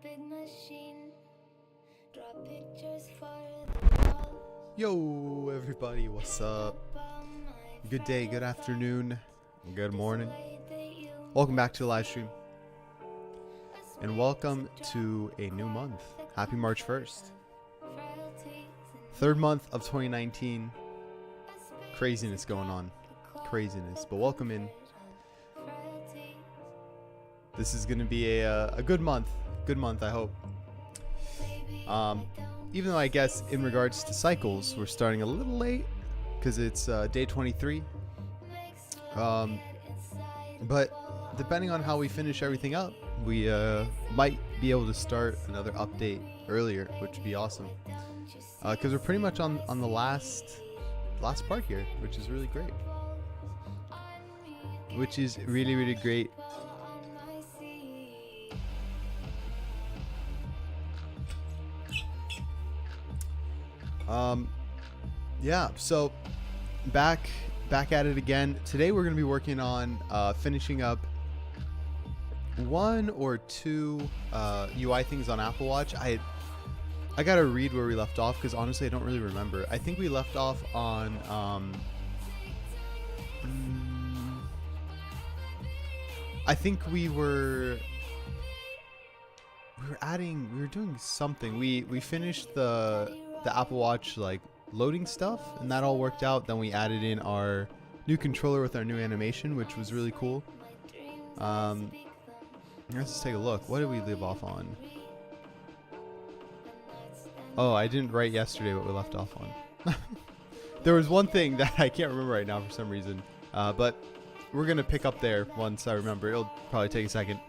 big machine. Draw pictures for the wall. Yo, everybody, what's up? Good day, good afternoon, good morning. Welcome back to the live stream. And welcome to a new month. Happy March 1st. Third month of 2019. Craziness going on. Craziness. But welcome in. This is going to be a good month. Good month, I hope. Even though I guess in regards to cycles, we're starting a little late because it's day 23. But depending on how we finish everything up, we might be able to start another update earlier, which would be awesome. Because we're pretty much on the last part here, which is really great. Which is really, really great. Yeah, so back at it again. Today we're going to be working on finishing up one or two UI things on Apple Watch. I gotta read where we left off because honestly I don't really remember. I think we left off on I think we were doing something. We finished the Apple Watch like loading stuff, and that all worked out. Then we added in our new controller with our new animation, which was really cool. Let's just take a look. What did we leave off on? Oh, I didn't write yesterday what we left off on. There was one thing that I can't remember right now for some reason, but we're gonna pick up there once I remember. It'll probably take a second.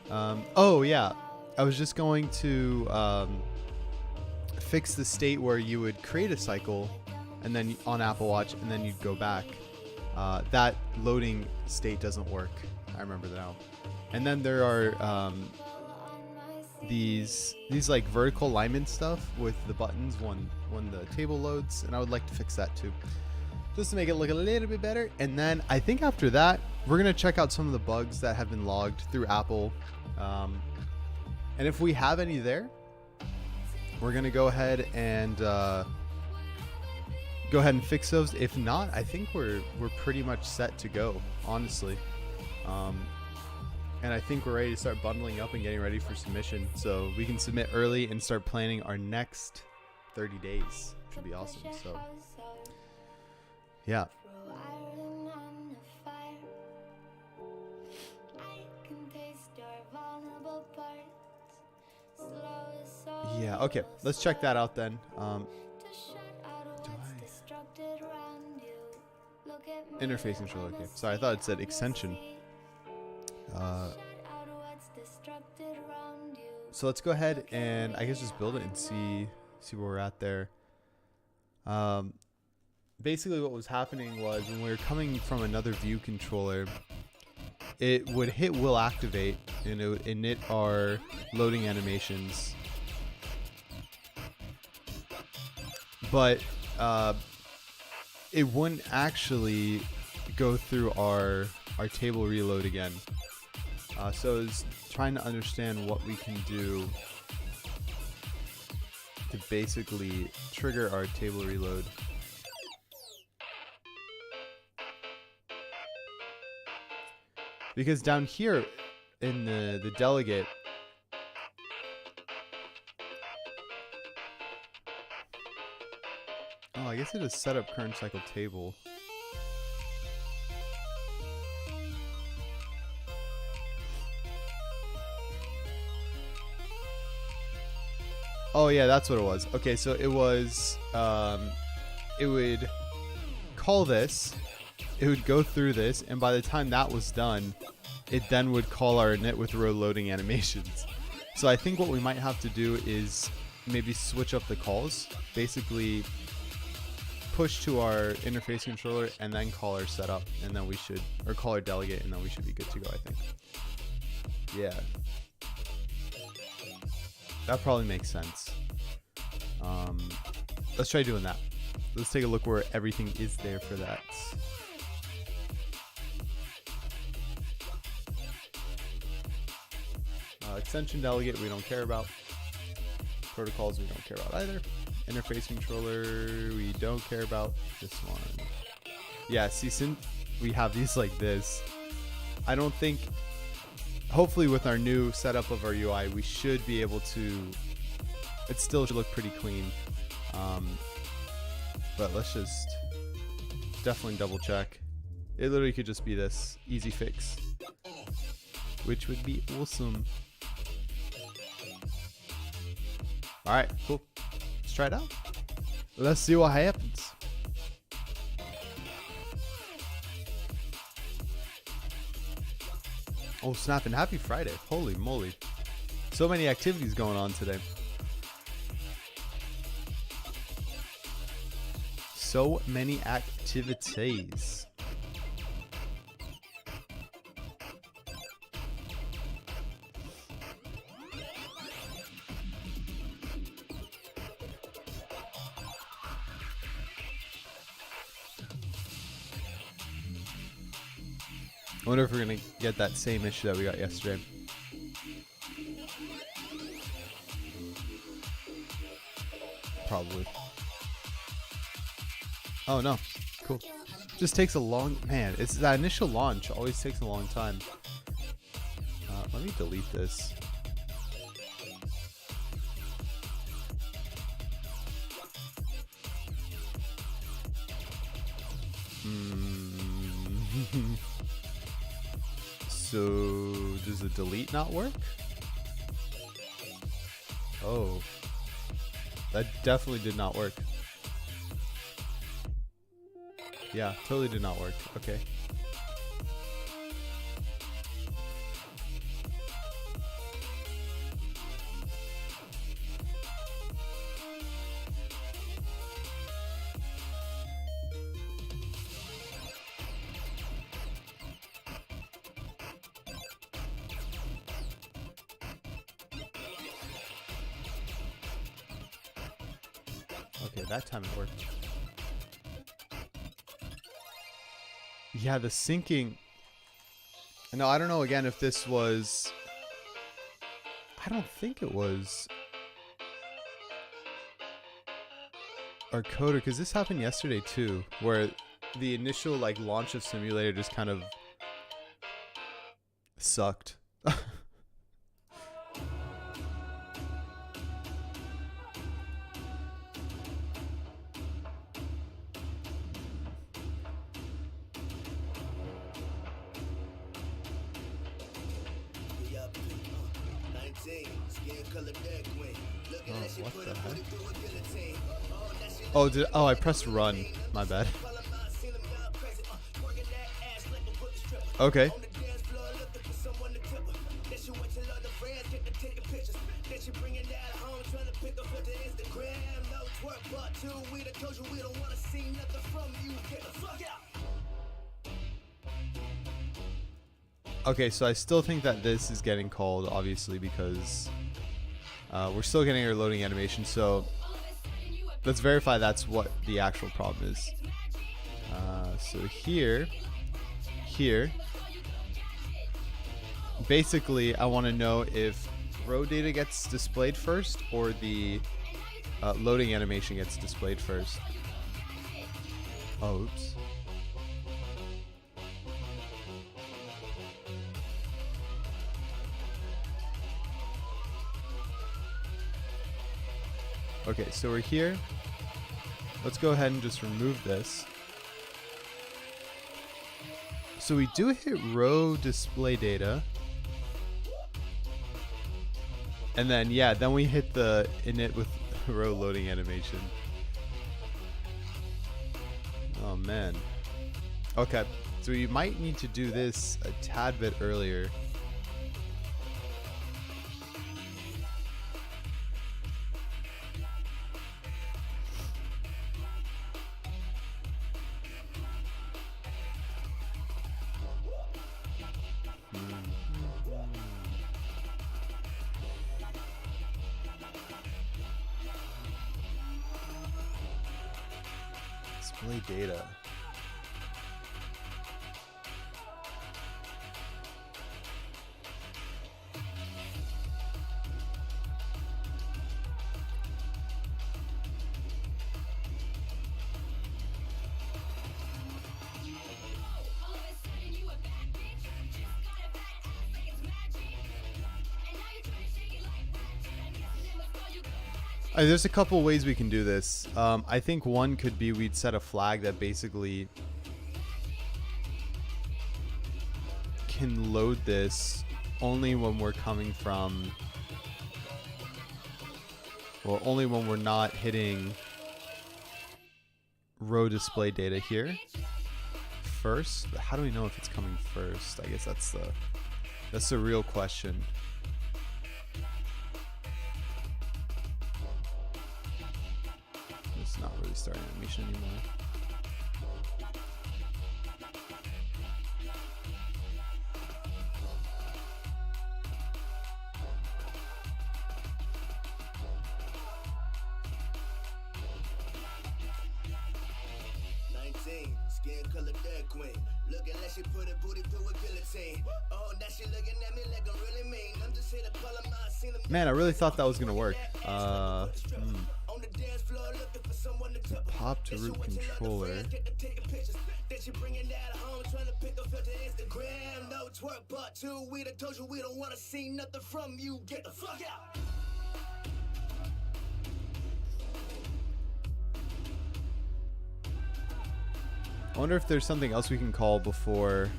Oh yeah, I was just going to fix the state where you would create a cycle and then on Apple Watch and then you'd go back. That loading state doesn't work. I remember that now. And then there are these like vertical alignment stuff with the buttons when the table loads, and I would like to fix that too, just to make it look a little bit better. And then I think after that we're gonna check out some of the bugs that have been logged through Apple, and if we have any there, we're gonna go ahead and fix those. If not, I think we're pretty much set to go, honestly. And I think we're ready to start bundling up and getting ready for submission, so we can submit early and start planning our next 30 days. Should be awesome. So yeah. Yeah, okay, let's check that out then. Interface controller, okay. Sorry, I thought it said extension. So let's go ahead and I guess just build it and see where we're at there. Basically what was happening was when we were coming from another view controller, it would hit will activate and it would init our loading animations, but it wouldn't actually go through our table reload again. So I was trying to understand what we can do to basically trigger our table reload. Because down here in the delegate, oh, I guess it is set up current cycle table. Oh yeah, that's what it was. Okay, so it was, it would call this, it would go through this, and by the time that was done, it then would call our init with row loading animations. So I think what we might have to do is maybe switch up the calls, basically push to our interface controller and then call our setup, and then we should, or call our delegate, and then we should be good to go, I think. Yeah. That probably makes sense. Let's try doing that. Let's take a look where everything is there for that. Extension delegate we don't care about. Protocols we don't care about either. Interface controller we don't care about. This one. Yeah, see, since we have these like this, I don't think, hopefully with our new setup of our UI, we should be able to, it still should look pretty clean. But let's just definitely double check. It literally could just be this easy fix, which would be awesome. All right, cool. Let's try it out. Let's see what happens. Oh, snap, and happy Friday. Holy moly. So many activities going on today. So many activities. I wonder if we're gonna get that same issue that we got yesterday. Probably. Oh no, cool. Just takes a long, man, it's that initial launch always takes a long time. Let me delete this. So does the delete not work? Oh, that definitely did not work. Yeah, totally did not work. Okay. Okay, that time it worked. Yeah, the syncing. No, I don't know again if this was. I don't think it was our coder, because this happened yesterday too, where the initial like launch of simulator just kind of sucked. Oh, what the heck? Oh, I pressed run. My bad. Okay. Okay, so I still think that this is getting called, obviously, because we're still getting our loading animation. So let's verify that's what the actual problem is. So here, basically, I want to know if row data gets displayed first or the loading animation gets displayed first. Oh, oops. Okay, so we're here. Let's go ahead and just remove this. So we do hit row display data. And then, yeah, then we hit the init with row loading animation. Oh, man. Okay, so you might need to do this a tad bit earlier. Display data. There's a couple ways we can do this. I think one could be we'd set a flag that basically can load this only when we're coming from, well, only when we're not hitting row display data here first. But how do we know if it's coming first? I guess that's the real question. It's not really starting animation anymore. Skin color dead queen. Looking like she put a booty through a guillotine. Oh, that she looking at me like I'm really mean. I'm just here to call her my scene. Man, I really thought that was gonna work. Pop to root controller. Then she bringing that home, trying to pick up filter Instagram. No twerk, but two. We done told you we don't want to see nothing from you. Get the fuck out. I wonder if there's something else we can call before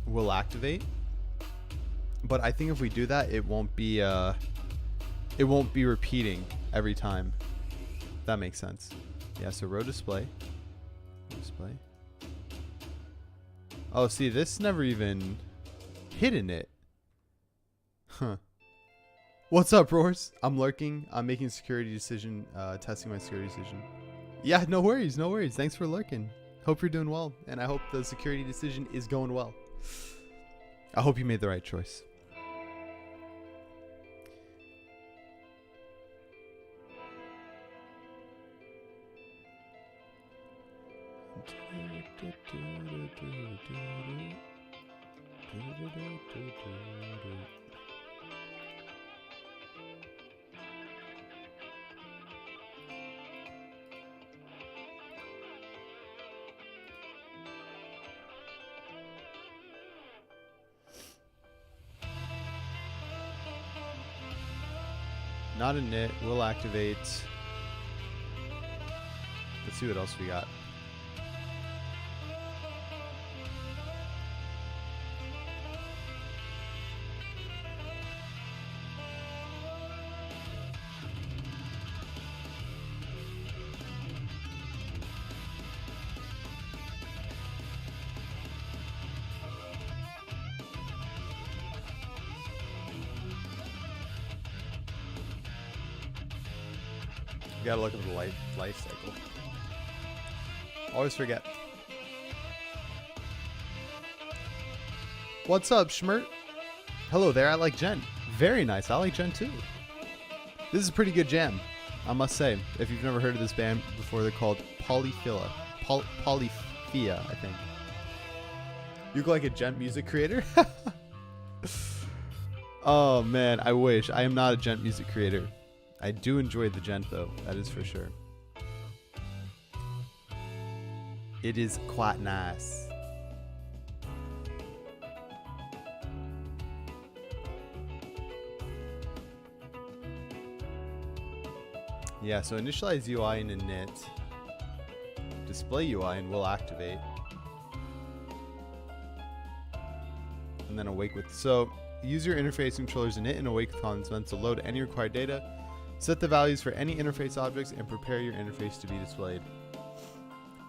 we'll activate. But I think if we do that, it won't be repeating every time. That makes sense. Yeah, so row display. Display. Oh, see, this never even hidden it. Huh. What's up, Roars? I'm lurking. I'm making a security decision, testing my security decision. Yeah, no worries, no worries. Thanks for lurking. Hope you're doing well, and I hope the security decision is going well. I hope you made the right choice. Not a knit. We'll activate. Let's see what else we got. Gotta look at the life cycle. Always forget. What's up, Schmert? Hello there, I like Gen. Very nice, I like Gen too. This is a pretty good jam, I must say. If you've never heard of this band before, they're called Polyphia. Polyphia, I think. You look like a gent music creator? Oh man, I wish. I am not a gent music creator. I do enjoy the gent though, that is for sure. It is quite nice. Yeah, so initialize UI in init. Display UI and we'll activate. And then awake with. So use your interface controllers init and awake with comments to load any required data. Set the values for any interface objects and prepare your interface to be displayed.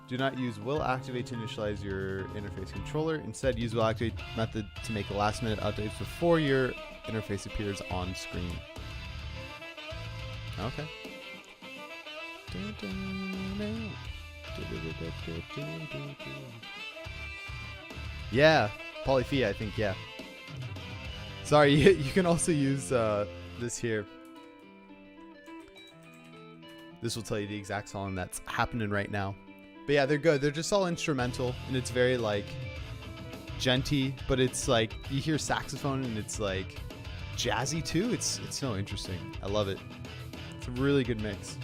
Do not use will activate to initialize your interface controller. Instead, use will activate method to make last minute updates before your interface appears on screen. Okay. Yeah, Polyphia, I think, yeah. Sorry, you can also use this here. This will tell you the exact song that's happening right now. But yeah, they're good. They're just all instrumental, and it's very like genty, but it's like you hear saxophone and it's like jazzy too. It's so interesting. I love it. It's a really good mix.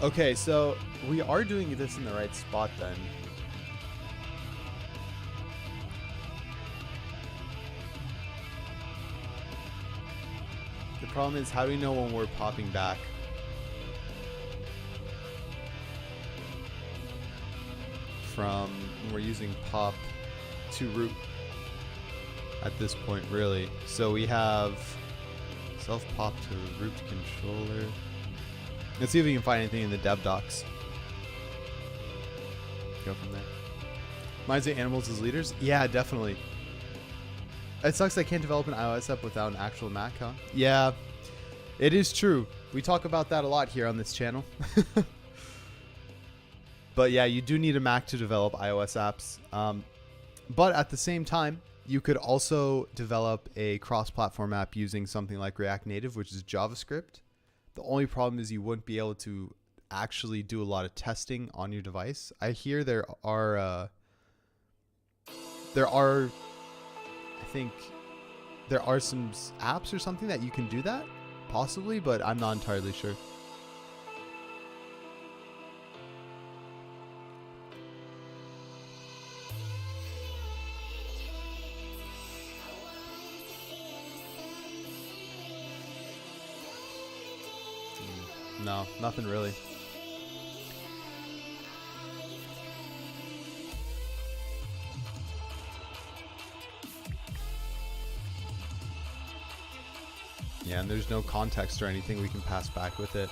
Okay, so we are doing this in the right spot then. The problem is, how do we know when we're popping back? From when we're using pop to root at this point, really. So we have self pop to root controller. Let's see if we can find anything in the dev docs. Go from there. Reminds me of animals as leaders? Yeah, definitely. It sucks I can't develop an iOS app without an actual Mac, huh? Yeah, it is true. We talk about that a lot here on this channel. But yeah, you do need a Mac to develop iOS apps. But at the same time, you could also develop a cross-platform app using something like React Native, which is JavaScript. The only problem is you wouldn't be able to actually do a lot of testing on your device. I hear there are, I think there are some apps or something that you can do that, possibly, but I'm not entirely sure. No, nothing really. Yeah, and there's no context or anything we can pass back with it.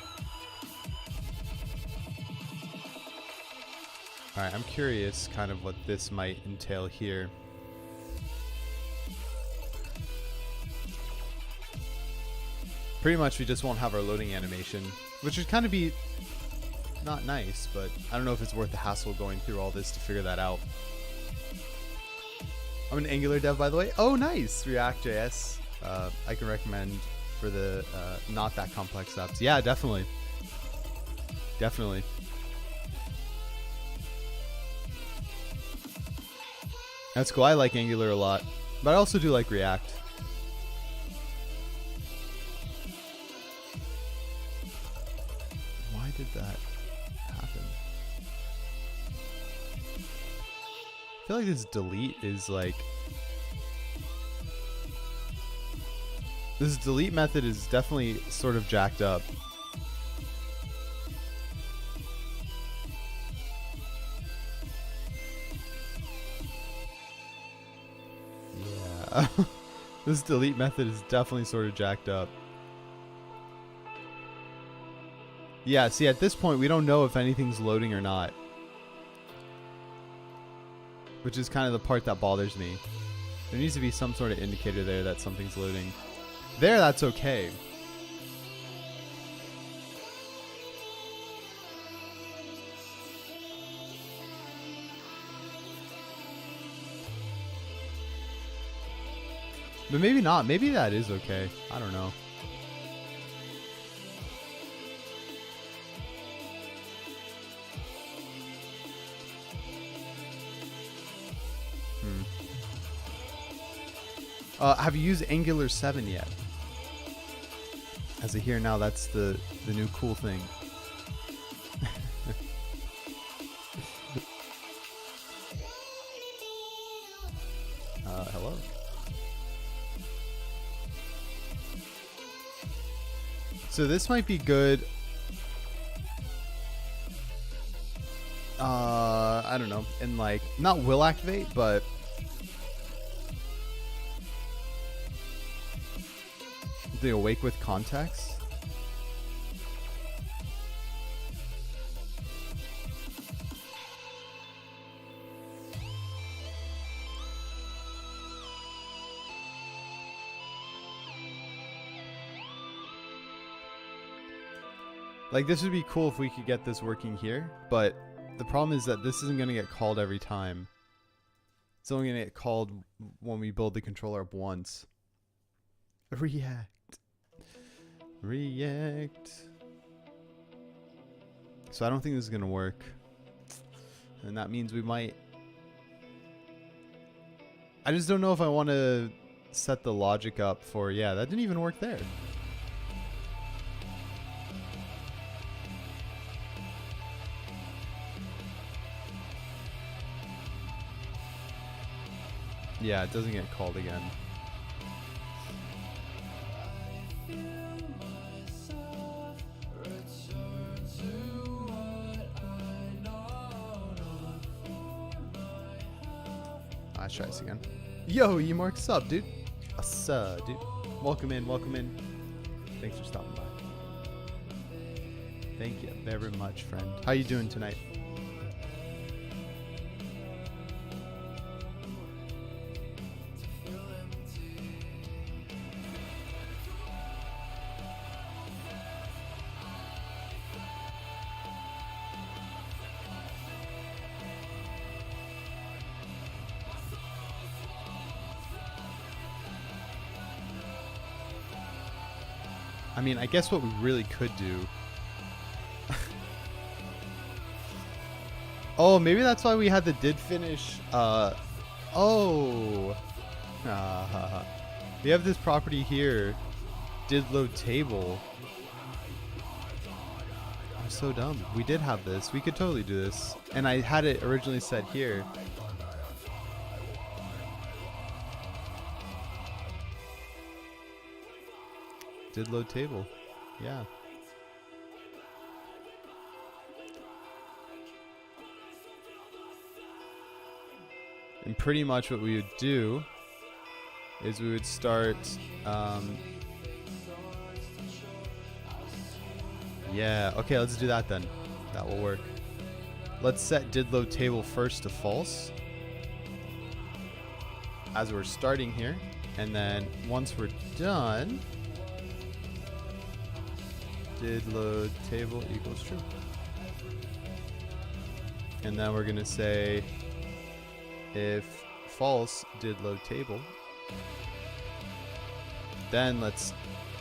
Alright, I'm curious kind of what this might entail here. Pretty much we just won't have our loading animation, which would kind of be not nice, but I don't know if it's worth the hassle going through all this to figure that out. I'm an Angular dev, by the way. Oh, nice! React.js. I can recommend for the not that complex apps. Yeah, definitely. Definitely. That's cool. I like Angular a lot, but I also do like React. Why did that happen? I feel like this delete is like... This delete method is definitely sort of jacked up. Yeah. This delete method is definitely sort of jacked up. Yeah, see, at this point, we don't know if anything's loading or not. Which is kind of the part that bothers me. There needs to be some sort of indicator there that something's loading. There, that's okay. But maybe not. Maybe that is okay. I don't know. Have you used Angular 7 yet? As I hear now, that's the new cool thing. Hello. So this might be good. I don't know. And like, not will activate, but the awake with context. Like, this would be cool if we could get this working here, but the problem is that this isn't going to get called every time. It's only going to get called when we build the controller up once. React. So I don't think this is going to work. And that means we might... I just don't know if I want to set the logic up for... Yeah, that didn't even work there. Yeah, it doesn't get called again. Let's try this again. Yo, Emork, sub, dude. Sup, dude. Welcome in, welcome in. Thanks for stopping by. Thank you very much, friend. How you doing tonight? I mean, I guess what we really could do. Oh, maybe that's why we had the did finish. Oh. We have this property here. Did load table. I'm so dumb. We did have this. We could totally do this. And I had it originally set here. Did load table. Yeah. And pretty much what we would do is we would start, yeah, okay, let's do that then. That will work. Let's set did load table first to false as we're starting here. And then once we're done, did load table equals true. And then we're going to say if false did load table, then let's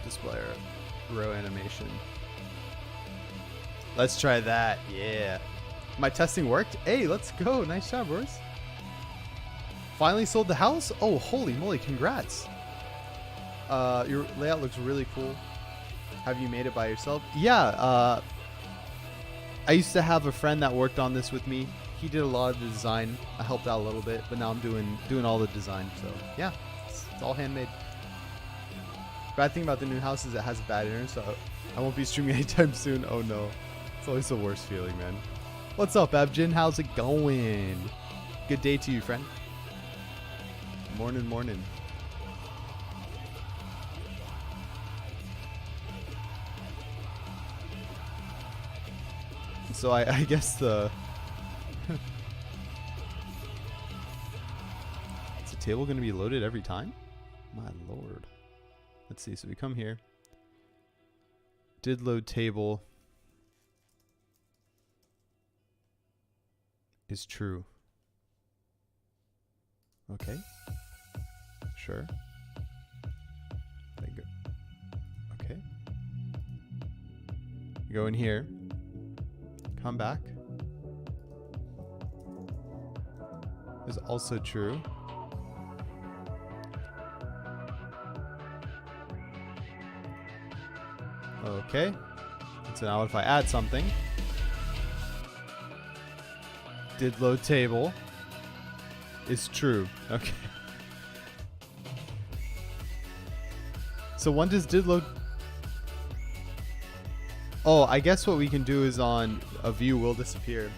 display our row animation. Let's try that. Yeah. My testing worked. Hey, let's go. Nice job, Royce. Finally sold the house? Oh, holy moly. Congrats. Your layout looks really cool. Have you made it by yourself? Yeah. I used to have a friend that worked on this with me. He did a lot of the design. I helped out a little bit, but now I'm doing all the design. So yeah, it's all handmade. Bad thing about the new house is it has bad internet, so I won't be streaming anytime soon. Oh no, it's always the worst feeling, man. What's up, Abjin? How's it going? Good day to you, friend. Morning, morning. So I guess the is the table going to be loaded every time? My lord. Let's see. So we come here. Did load table is true. Okay. Sure. Go. Okay. Go in here. Come back. Is also true. Okay. So now if I add something, did load table is true. Okay. So when does did load? Oh, I guess what we can do is on a view will disappear.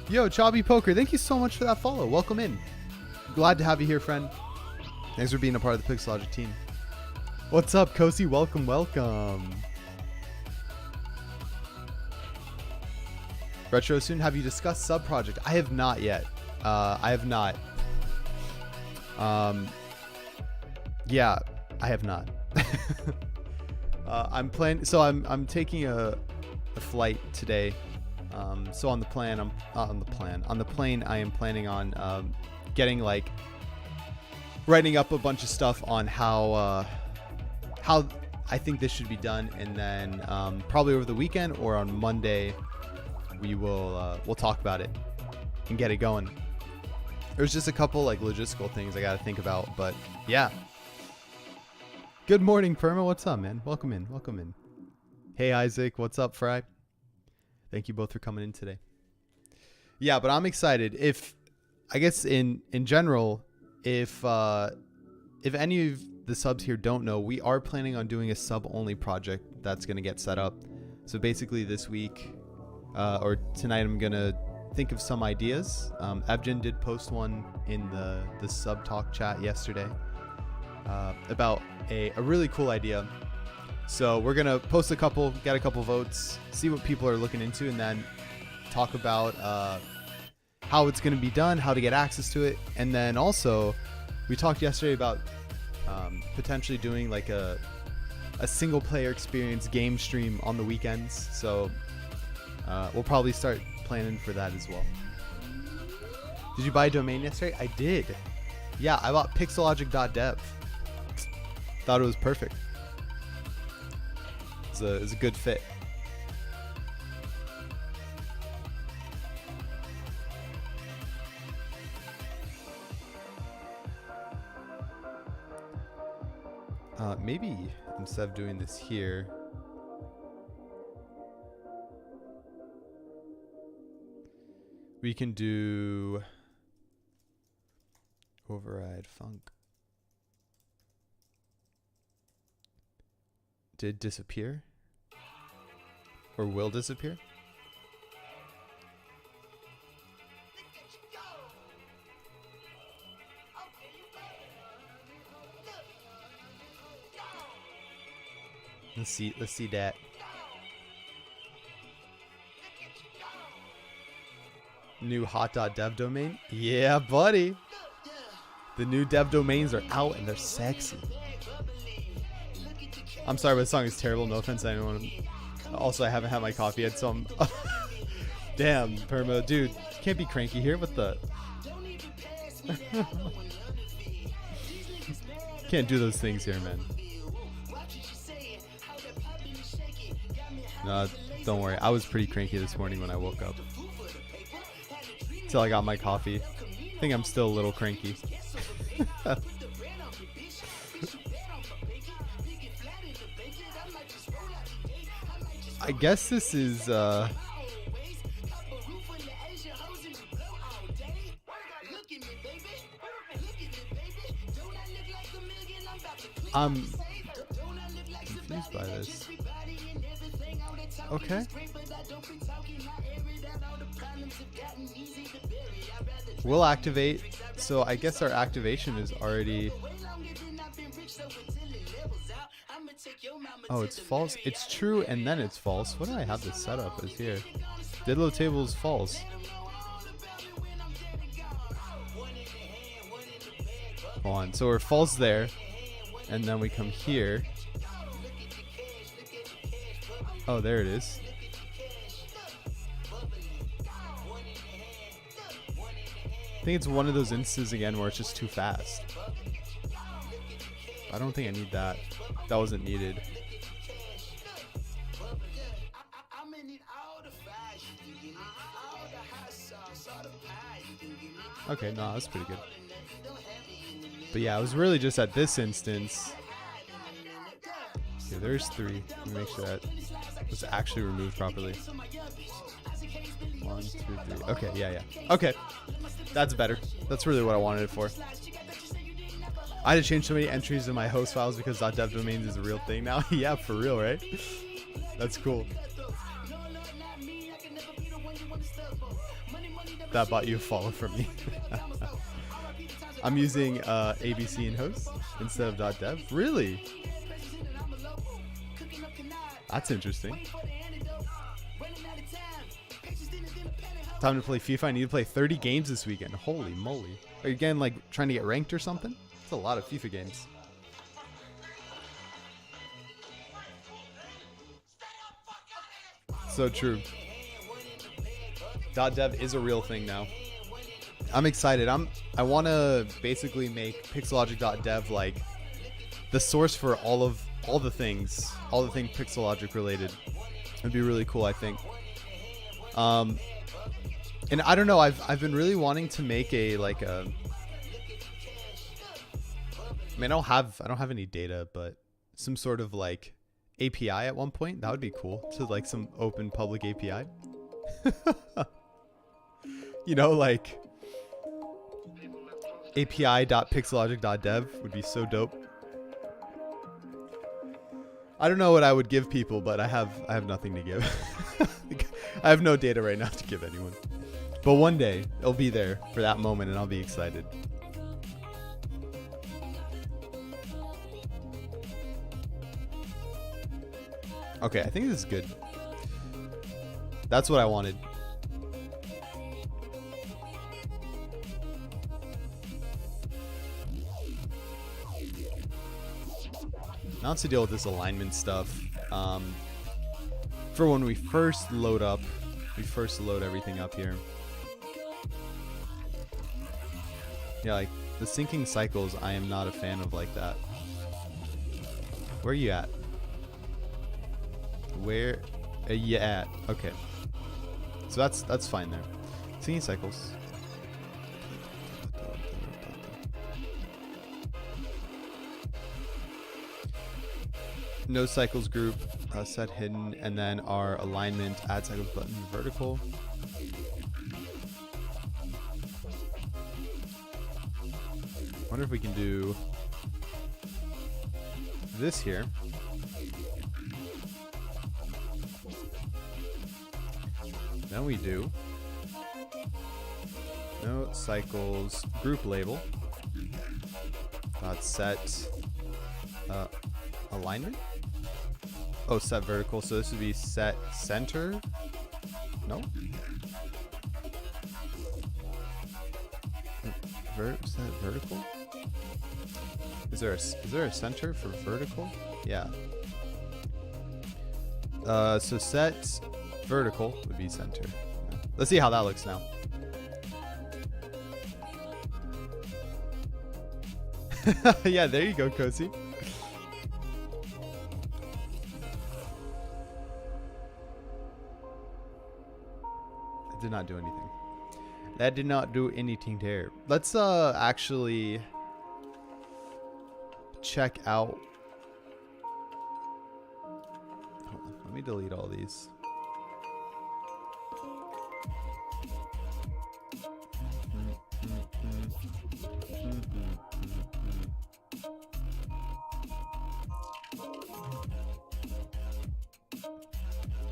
Yo, Chobby Poker, thank you so much for that follow. Welcome in. Glad to have you here, friend. Thanks for being a part of the Pixelogic team. What's up, Kosi? Welcome, welcome. Retro Soon, have you discussed sub project? I have not yet. I have not. Yeah, I have not. I'm planning. So I'm taking a flight today. So on the plane, I am planning on getting like writing up a bunch of stuff on how I think this should be done, and then probably over the weekend or on Monday we'll talk about it and get it going. There's just a couple like logistical things I got to think about, but yeah. Good morning, Perma. What's up, man? Welcome in. Welcome in. Hey, Isaac. What's up, Fry? Thank you both for coming in today. Yeah, but I'm excited. I guess in general, if any of the subs here don't know, we are planning on doing a sub-only project that's going to get set up. So basically this week or tonight I'm going to think of some ideas. Evgen did post one in the sub talk chat yesterday about a really cool idea. So we're gonna post a couple, get a couple votes, see what people are looking into, and then talk about how it's gonna be done, how to get access to it, and then also we talked yesterday about potentially doing like a single player experience game stream on the weekends. So we'll probably start planning for that as well. Did you buy a domain yesterday? I did. Yeah, I bought pixelogic.dev. Thought it was perfect. It's a good fit. Maybe instead of doing this here, we can do override func. Did disappear? Or will disappear? Let's see that. New hot.dev domain? Yeah, buddy. The new dev domains are out and they're sexy. I'm sorry, but the song is terrible. No offense to anyone. Also, I haven't had my coffee yet, so I'm... Damn, Perma. Dude, you can't be cranky here. What the... Can't do those things here, man. No, don't worry. I was pretty cranky this morning when I woke up. Till I got my coffee. I think I'm still a little cranky. I guess this is I'm confused by this. Okay. We'll activate. So I guess our activation is already... Oh, it's false. It's true and then it's false. What do I have this set up as here? Diddlo table is false. Hold on. So we're false there. And then we come here. Oh, there it is. I think it's one of those instances again where it's just too fast. I don't think I need that. That wasn't needed. Okay, no, that's pretty good. But yeah, it was really just at this instance. Okay, there's 3. Let me make sure that was actually removed properly. 1, 2, 3. Okay, yeah. Okay, that's better. That's really what I wanted it for. I had to change so many entries in my host files because .dev domains is a real thing now. Yeah, for real, right? That's cool. That bought you a follow from me. I'm using ABC in host instead of .dev. Really? That's interesting. Time to play FIFA. I need to play 30 games this weekend. Holy moly. Are you again like trying to get ranked or something? It's a lot of FIFA games. So true. .dev is a real thing now. I'm excited. I want to basically make pixelogic.dev like the source for all the things Pixelogic related. It'd be really cool, I think. And I don't know, I've been really wanting to make I mean, I don't have any data, but some sort of like API at one point. That would be cool. To like some open public API. You know, like api.pixelogic.dev would be so dope. I don't know what I would give people, but I have nothing to give. I have no data right now to give anyone. But one day it'll be there for that moment and I'll be excited. Okay, I think this is good. That's what I wanted. Now to deal with this alignment stuff. For when we first load everything up here. Yeah, like the syncing cycles, I am not a fan of like that. Where are you at? Where are you at? Okay. So that's fine there. Syncing cycles. No cycles group, set hidden, and then our alignment, add cycles button vertical. Wonder if we can do this here. Then we do no cycles group label. Set alignment. Oh, set vertical. So this would be set center. No. Set vertical. Is there a center for vertical? Yeah. So set vertical would be center. Let's see how that looks now. Yeah, there you go, Kosi. I did not do anything. That did not do anything there. Let's actually check out. Hold on, let me delete all these.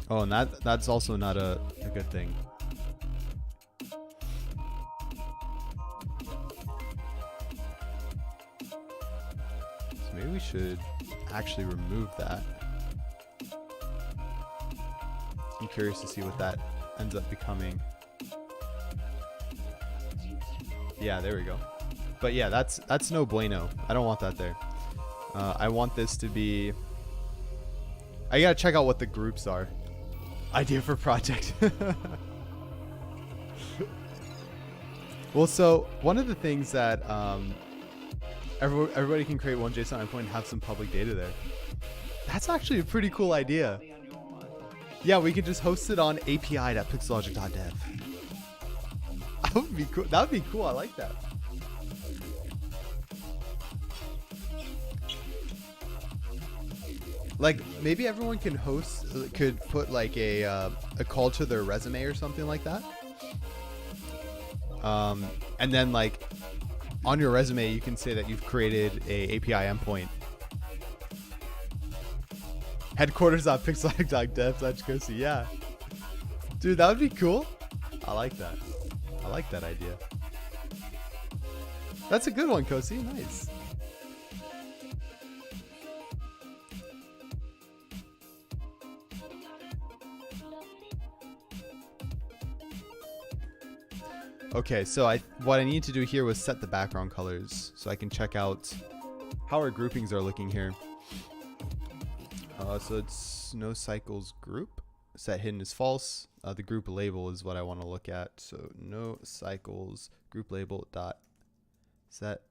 Oh, and that's also not a good thing. So maybe we should actually remove that. I'm curious to see what that ends up becoming. Yeah, there we go. But yeah, that's no bueno. I don't want that there. I want this to be... I gotta check out what the groups are. Idea for project. Well, so one of the things that everybody can create one JSON endpoint and have some public data there. That's actually a pretty cool idea. Yeah, we could just host it on api.pixellogic.dev. That would be cool. That would be cool. I like that. Like maybe everyone could put like a call to their resume or something like that. And then like on your resume, you can say that you've created a API endpoint. Headquarters.pixellogic.dev/Kosi. Yeah. Dude, that would be cool. I like that. I like that idea. That's a good one, Kosi. Nice. Okay, so what I need to do here was set the background colors so I can check out how our groupings are looking here. So it's no cycles group. Set hidden is false. The group label is what I want to look at. So no cycles group label dot set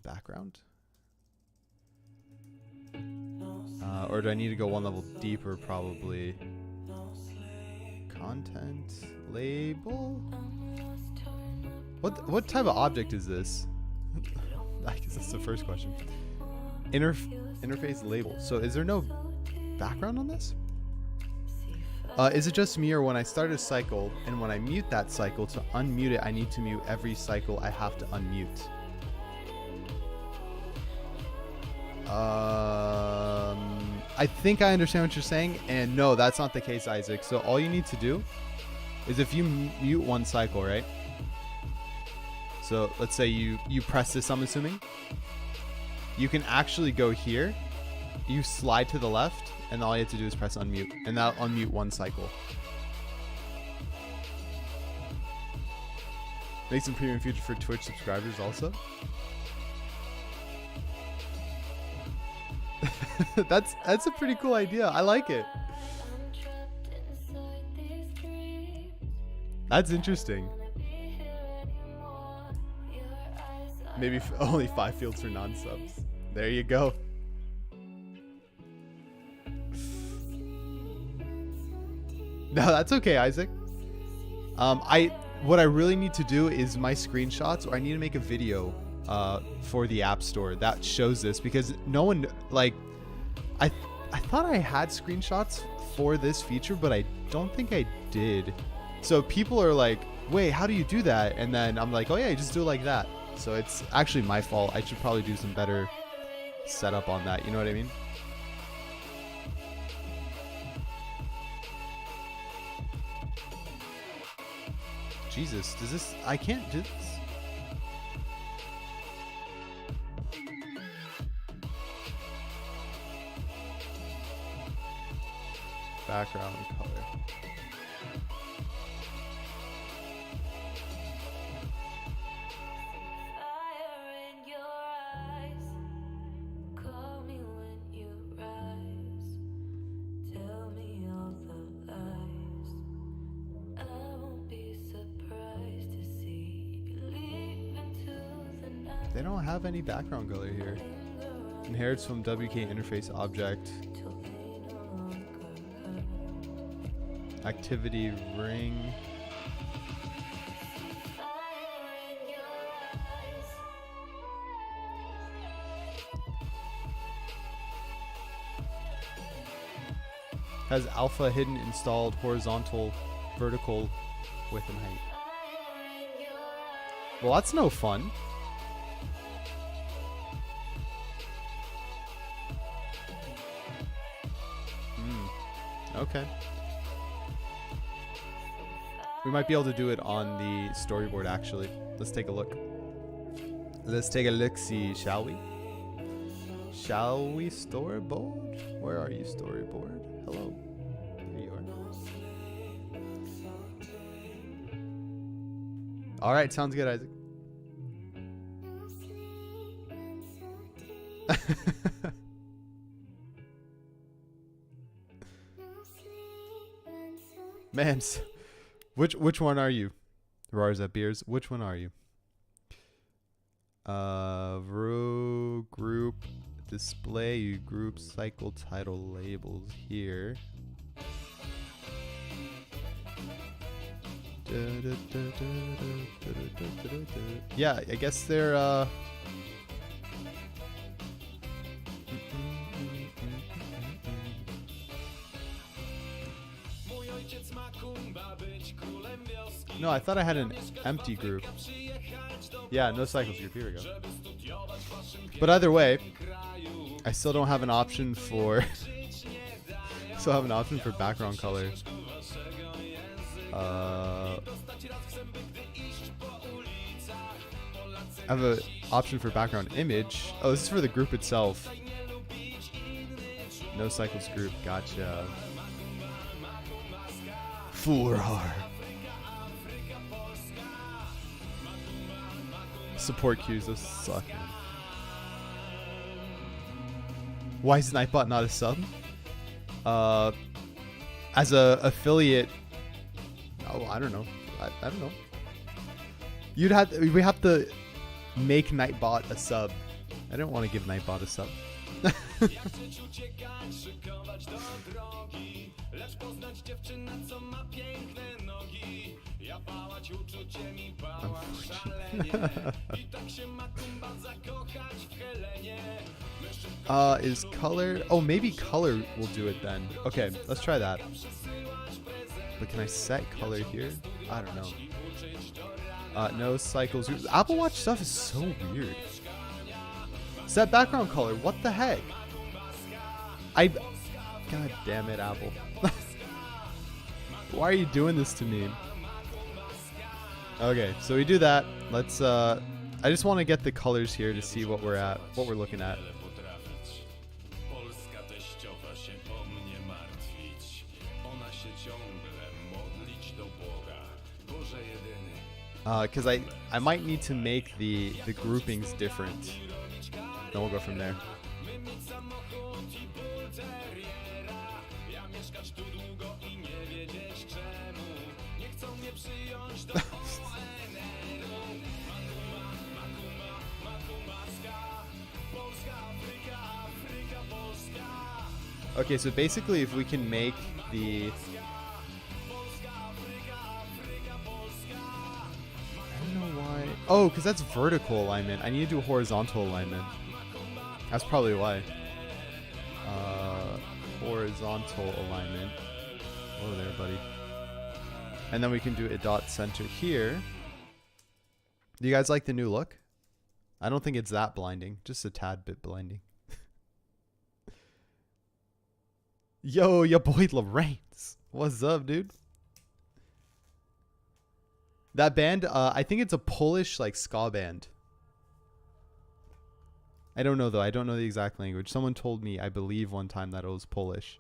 background. Or do I need to go one level deeper? Probably content label. What type of object is this? I guess that's the first question. Interface label. So is there no background on this? Is it just me, or when I start a cycle and when I mute that cycle, to unmute it I need to mute every cycle I have to unmute? I think I understand what you're saying, and no, that's not the case, Isaac. So all you need to do is if you mute one cycle, right? So let's say you press this, I'm assuming. You can actually go here. You slide to the left, and all you have to do is press unmute, and that'll unmute one cycle. Make some premium feature for Twitch subscribers also. That's a pretty cool idea. I like it. I'm trapped inside these dreams. That's interesting. Wanna be here anymore. Your eyes are Maybe only 5 fields for non-subs. There you go. No, that's okay, Isaac. What I really need to do is my screenshots, or I need to make a video for the App Store that shows this, because no one, like, I thought I had screenshots for this feature, but I don't think I did. So people are like, wait, how do you do that? And then I'm like, oh yeah, you just do it like that. So it's actually my fault. I should probably do some better setup on that. You know what I mean? Jesus, does this, I can't do this. Background color. fire in your eyes. Call me when you rise. Tell me all the lies. I won't be surprised to see you leap into the night. They don't have any background color here. Inherits from WK interface object. Till they no longer hurt. Activity ring. Fire in your eyes. Has alpha hidden installed horizontal, vertical, width and height. Fire in your eyes. Well, that's no fun. Okay. We might be able to do it on the storyboard, actually. Let's take a look. Let's take a look-see, shall we? Shall we, storyboard? Where are you, storyboard? Hello. Here you are. All right, sounds good, Isaac. No sleep and so deep. No sleep and so Man, which one are you? Rarza Beers, which one are you? Group display, you group cycle title labels here. Yeah, I guess they're no, I thought I had an empty group. Yeah, no cycles group. Here we go. But either way, I still don't have an option for still have an option for background color. I have an option for background image. Oh, this is for the group itself. No cycles group. Gotcha. Furor. Support queues, those suck. Man. Why is Nightbot not a sub? As a affiliate, oh, I don't know. I don't know. We have to make Nightbot a sub. I don't want to give Nightbot a sub. Is color? Oh, maybe color will do it then. Okay, let's try that. But can I set color here? I don't know. No cycles. Apple Watch stuff is so weird. Set background color. What the heck? God damn it, Apple. Why are you doing this to me? Okay, so we do that. Let's I just want to get the colors here to see what we're looking at. Because I might need to make the groupings different. Then we'll go from there. Okay, so basically if we can make the... I don't know why... Oh, because that's vertical alignment. I need to do horizontal alignment. That's probably why. Horizontal alignment. Hello there, buddy. And then we can do a dot center here. Do you guys like the new look? I don't think it's that blinding. Just a tad bit blinding. Yo, your boy Lorraine. What's up, dude? That band, I think it's a Polish like ska band. I don't know though. I don't know the exact language. Someone told me, I believe one time, that it was Polish.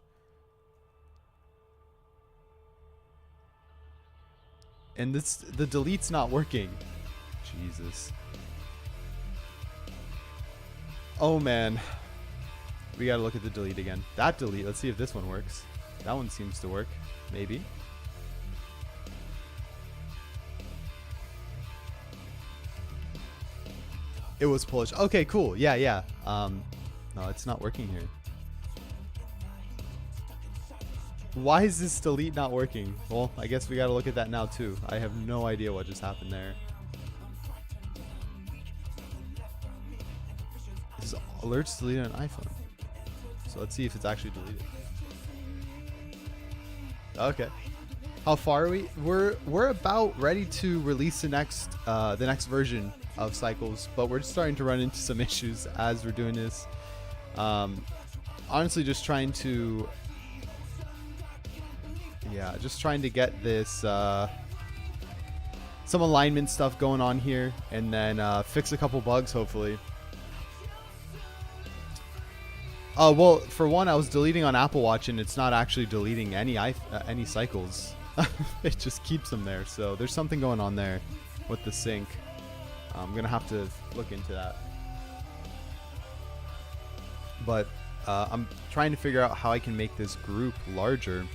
And the delete's not working. Jesus. Oh man. We gotta look at the delete again. That delete, let's see if this one works. That one seems to work. Maybe. It was Polish. Okay, cool. Yeah, yeah. No, it's not working here. Why is this delete not working? Well, I guess we gotta look at that now too. I have no idea what just happened there. This is alerts deleted on iPhone. So let's see if it's actually deleted. Okay. How far are we? We're about ready to release the next version of Cycles, but we're just starting to run into some issues as we're doing this. Honestly, just trying to get this some alignment stuff going on here, and then fix a couple bugs hopefully. Well, for one, I was deleting on Apple Watch, and it's not actually deleting any cycles. It just keeps them there. So there's something going on there with the sync. I'm gonna have to look into that. But I'm trying to figure out how I can make this group larger.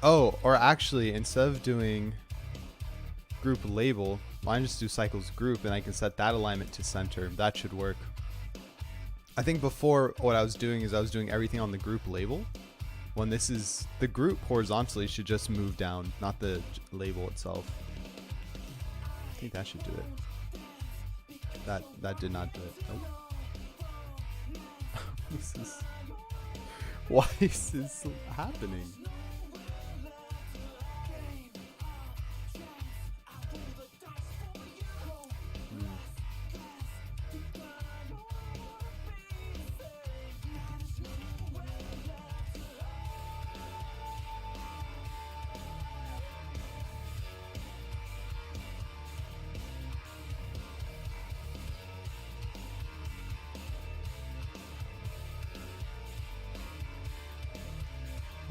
Oh, or actually, instead of doing group label, why not just do cycles group, and I can set that alignment to center. That should work. I think before, what I was doing is I was doing everything on the group label. When this is the group horizontally should just move down, not the label itself. I think that should do it. That did not do it. Nope. Why is this happening?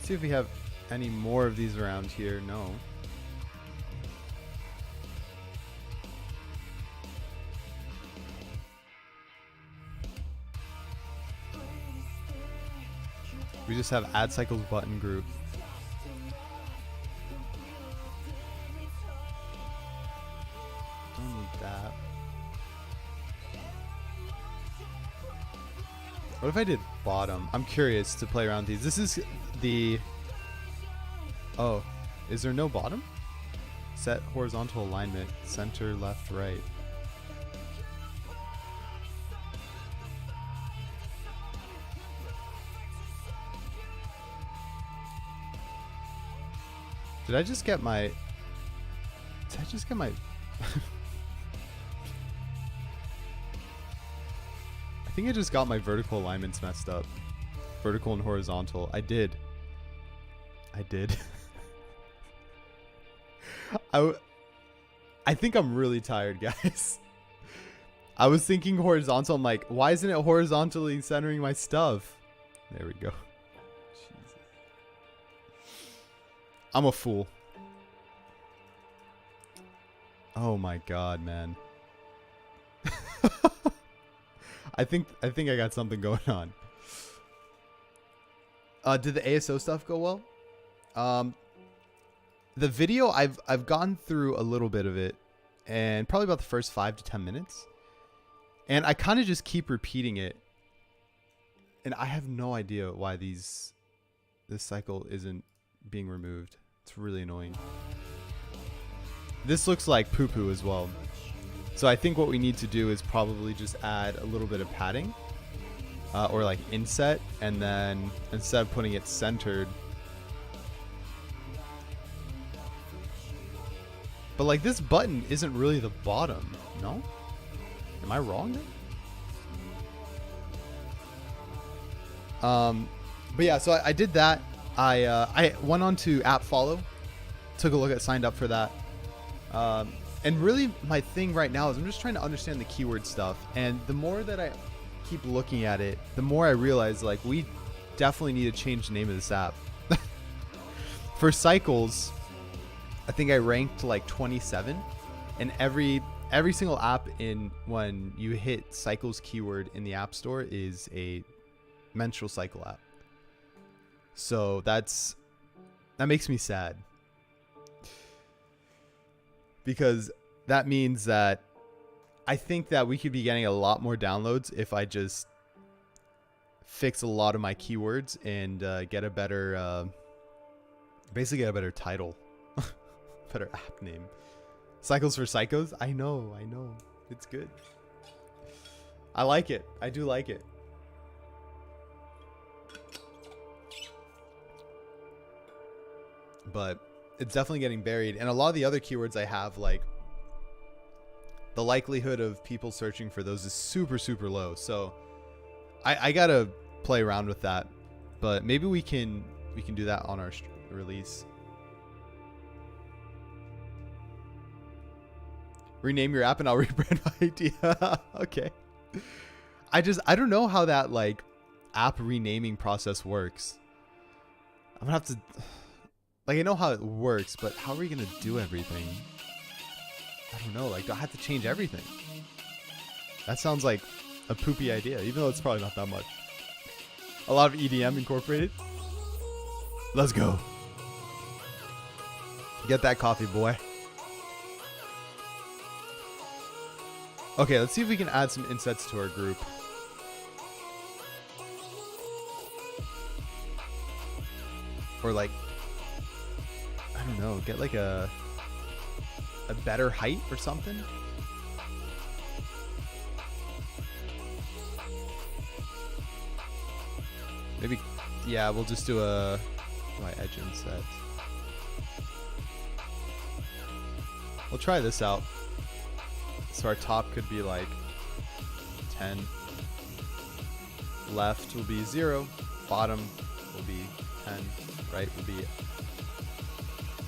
See if we have any more of these around here. No. We just have add cycles button group. Don't need that. What if I did bottom? I'm curious to play around these. This is the... Oh, is there no bottom? Set horizontal alignment, center, left, right. Did I just get my Did I just get my... I think I just got my vertical alignments messed up. Vertical and horizontal. I did. I think I'm really tired, guys. I was thinking horizontal. I'm like, why isn't it horizontally centering my stuff? There we go. Jesus. I'm a fool. Oh my god, man. I think I got something going on. Did the ASO stuff go well? The video, I've gone through a little bit of it, and probably about the first 5 to 10 minutes. And I kind of just keep repeating it. And I have no idea why this cycle isn't being removed. It's really annoying. This looks like poo-poo as well. So I think what we need to do is probably just add a little bit of padding. Or like inset. And then instead of putting it centered. But like this button isn't really the bottom, no? Am I wrong then? But yeah, so I did that. I went on to app follow, took a look at, signed up for that. And really my thing right now is I'm just trying to understand the keyword stuff. And the more that I keep looking at it, the more I realize like we definitely need to change the name of this app. For cycles, I think I ranked like 27, and every single app when you hit cycles keyword in the App Store is a menstrual cycle app. So that makes me sad, because that means that I think that we could be getting a lot more downloads if I just fix a lot of my keywords and get a better basically get a better title. Better app name. Cycles for Psychos? I know. It's good. I like it. I do like it. But it's definitely getting buried. And a lot of the other keywords I have, like, the likelihood of people searching for those is super, super low. So I gotta play around with that. But maybe we can do that on our release. Rename your app and I'll rebrand my idea. Okay. I don't know how that like app renaming process works. I'm gonna have to, like, I know how it works, but how are we gonna do everything? I don't know. Like, do I have to change everything? That sounds like a poopy idea, even though it's probably not that much. A lot of EDM incorporated. Let's go. Get that coffee, boy. Okay, let's see if we can add some insets to our group. Or like, I don't know, get like a better height or something. Maybe, yeah, we'll just do a edge inset. We'll try this out. So our top could be like 10. Left will be 0. Bottom will be 10. Right will be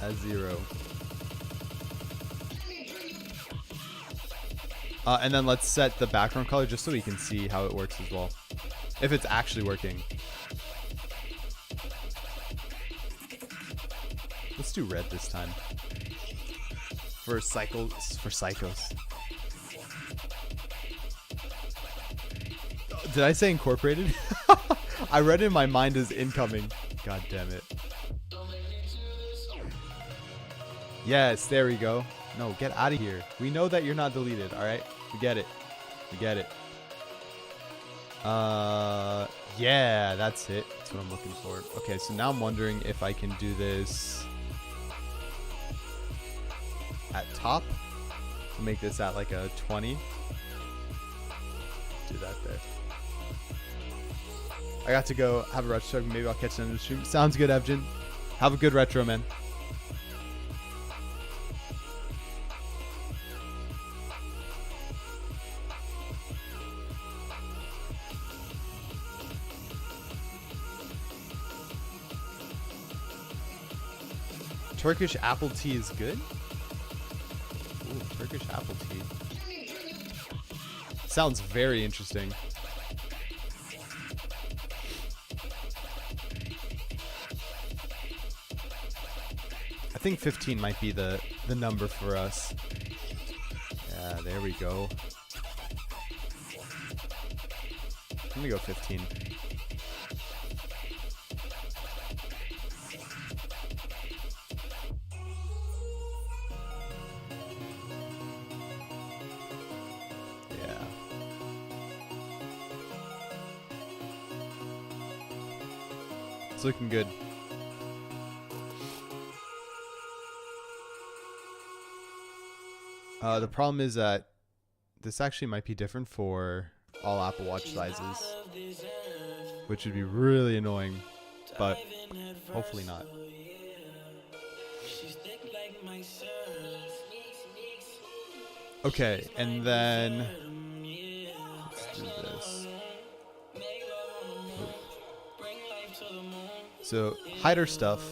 a 0. And then let's set the background color just so we can see how it works as well. If it's actually working. Let's do red this time. For psychos. Did I say incorporated? I read it in my mind as incoming. God damn it. Yes, there we go. No, get out of here. We know that you're not deleted, alright? We get it. Yeah, that's it. That's what I'm looking for. Okay, so now I'm wondering if I can do this at top. Make this at like a 20. Do that there. I got to go have a retro. Maybe I'll catch another stream. Sounds good, Evgen. Have a good retro, man. Turkish apple tea is good? Ooh, Turkish apple tea. Sounds very interesting. I think 15 might be the number for us. Yeah, there we go. I'm gonna go 15. Yeah. It's looking good. The problem is that this actually might be different for all Apple Watch sizes, which would be really annoying, but hopefully not. Okay, and then let's do this. So hide our stuff.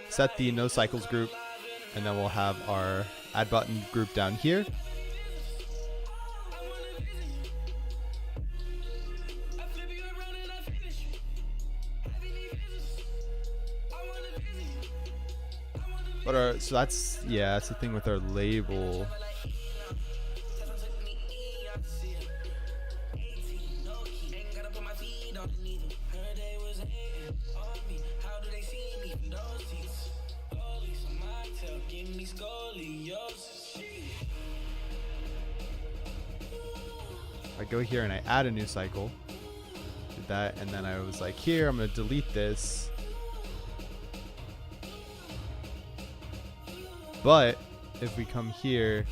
Set the no cycles group, and then we'll have our add button group down here. But so that's the thing with our label. I go here and I add a new cycle. Did that, and then I was like, here, I'm gonna delete this. But if we come here,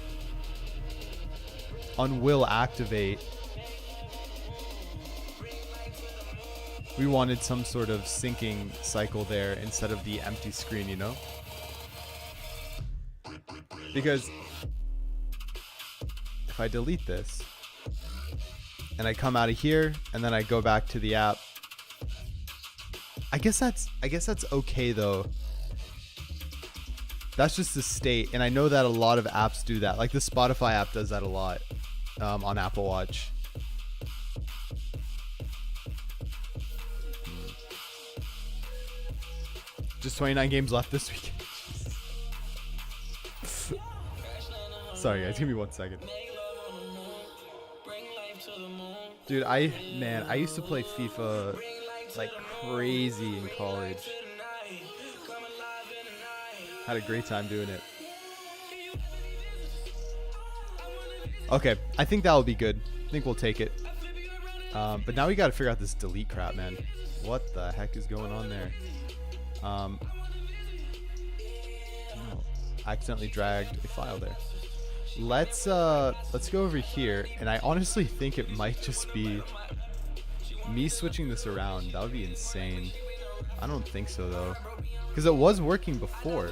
on will activate, we wanted some sort of syncing cycle there instead of the empty screen, you know? Because if I delete this and I come out of here and then I go back to the app, I guess that's okay though. That's just the state, and I know that a lot of apps do that. Like the Spotify app does that a lot on Apple Watch. Just 29 games left this week. Sorry guys, give me 1 second. Dude, I used to play FIFA like crazy in college. Had a great time doing it. Okay, I think that'll be good. I think we'll take it. But now we gotta figure out this delete crap, man. What the heck is going on there? Oh, accidentally dragged a file there. Let's go over here, and I honestly think it might just be me switching this around. That would be insane. I don't think so though, because it was working before,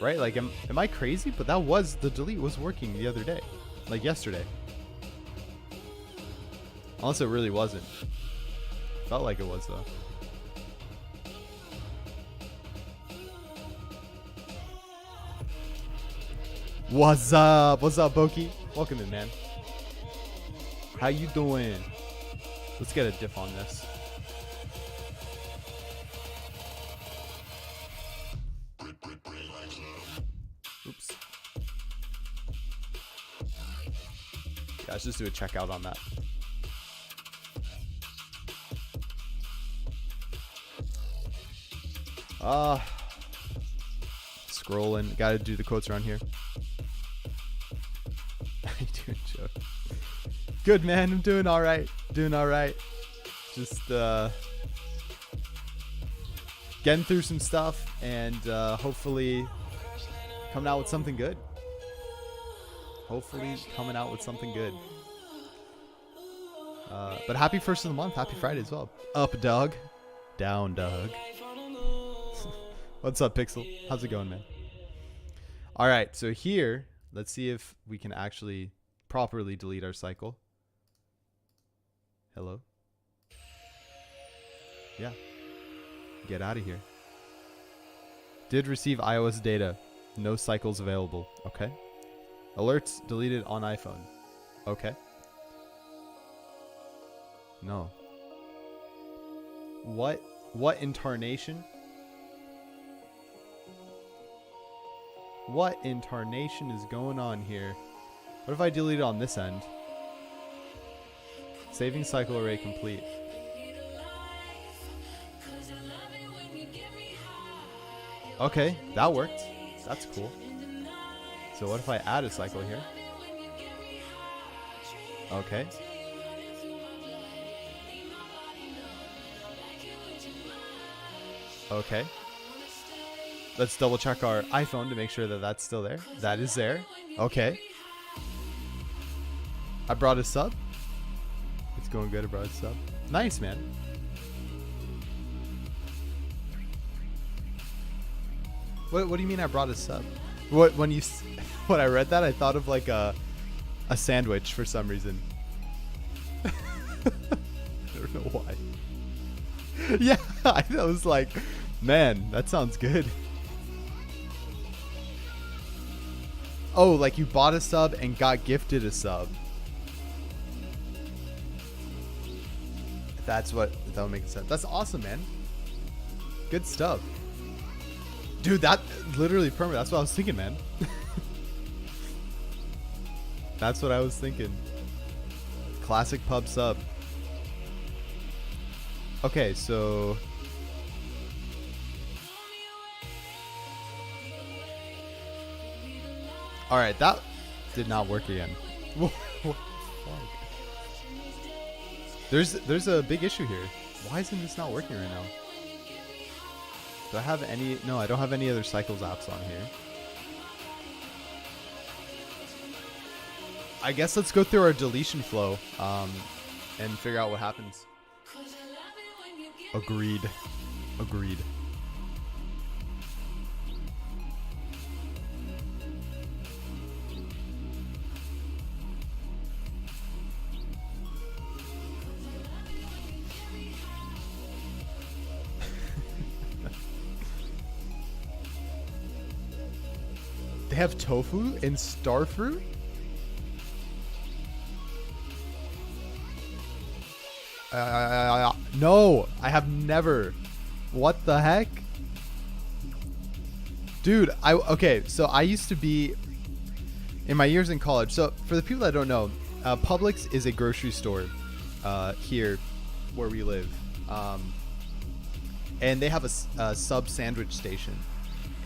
right? Like, am I crazy? But the delete was working the other day, like yesterday. Unless it really wasn't. Felt like it was though. What's up? What's up, Boki? Welcome in, man. How you doing? Let's get a diff on this. Oops. Yeah, let's just do a checkout on that. Scrolling. Gotta do the quotes around here. How you doing, Joe? Good, man. I'm doing all right. Just getting through some stuff, and hopefully coming out with something good. But happy first of the month. Happy Friday as well. Up, dog. Down, dog. What's up, Pixel? How's it going, man? All right, so here, let's see if we can actually properly delete our cycle. Hello? Yeah. Get out of here. Did receive iOS data. No cycles available. Okay. Alerts deleted on iPhone. Okay. No. What incarnation? What incarnation is going on here? What if I delete it on this end? Saving cycle array complete. Okay, that worked. That's cool. So what if I add a cycle here? Okay. Okay. Let's double check our iPhone to make sure that that's still there. That is there. Okay. I brought a sub. It's going good. I brought a sub. Nice, man. What do you mean I brought a sub? When I read that, I thought of like a sandwich for some reason. I don't know why. Yeah, I was like, man, that sounds good. Oh, like you bought a sub and got gifted a sub. That would make sense. That's awesome, man. Good stuff. Dude, that literally permanent. That's what I was thinking, man. That's what I was thinking. Classic pub sub. Okay, so all right, that did not work again. There's a big issue here. Why isn't this not working right now? Do I have any? No, I don't have any other Cycles apps on here. I guess let's go through our deletion flow and figure out what happens. Agreed. Agreed. They have tofu and starfruit? No, I have never. What the heck? Dude, okay, so I used to be, in my years in college, so for the people that don't know, Publix is a grocery store here where we live. And they have a sub sandwich station.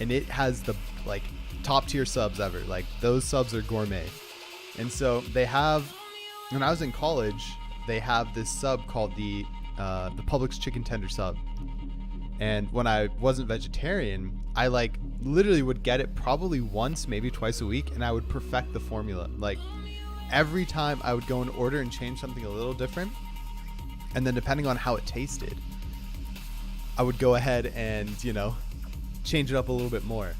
And it has the, like, top tier subs ever. Like, those subs are gourmet. And so they have, when I was in college, they have this sub called the Publix chicken tender sub. And when I wasn't vegetarian, I like literally would get it probably once, maybe twice a week, and I would perfect the formula. Like every time I would go and order and change something a little different, and then depending on how it tasted, I would go ahead and, you know, change it up a little bit more.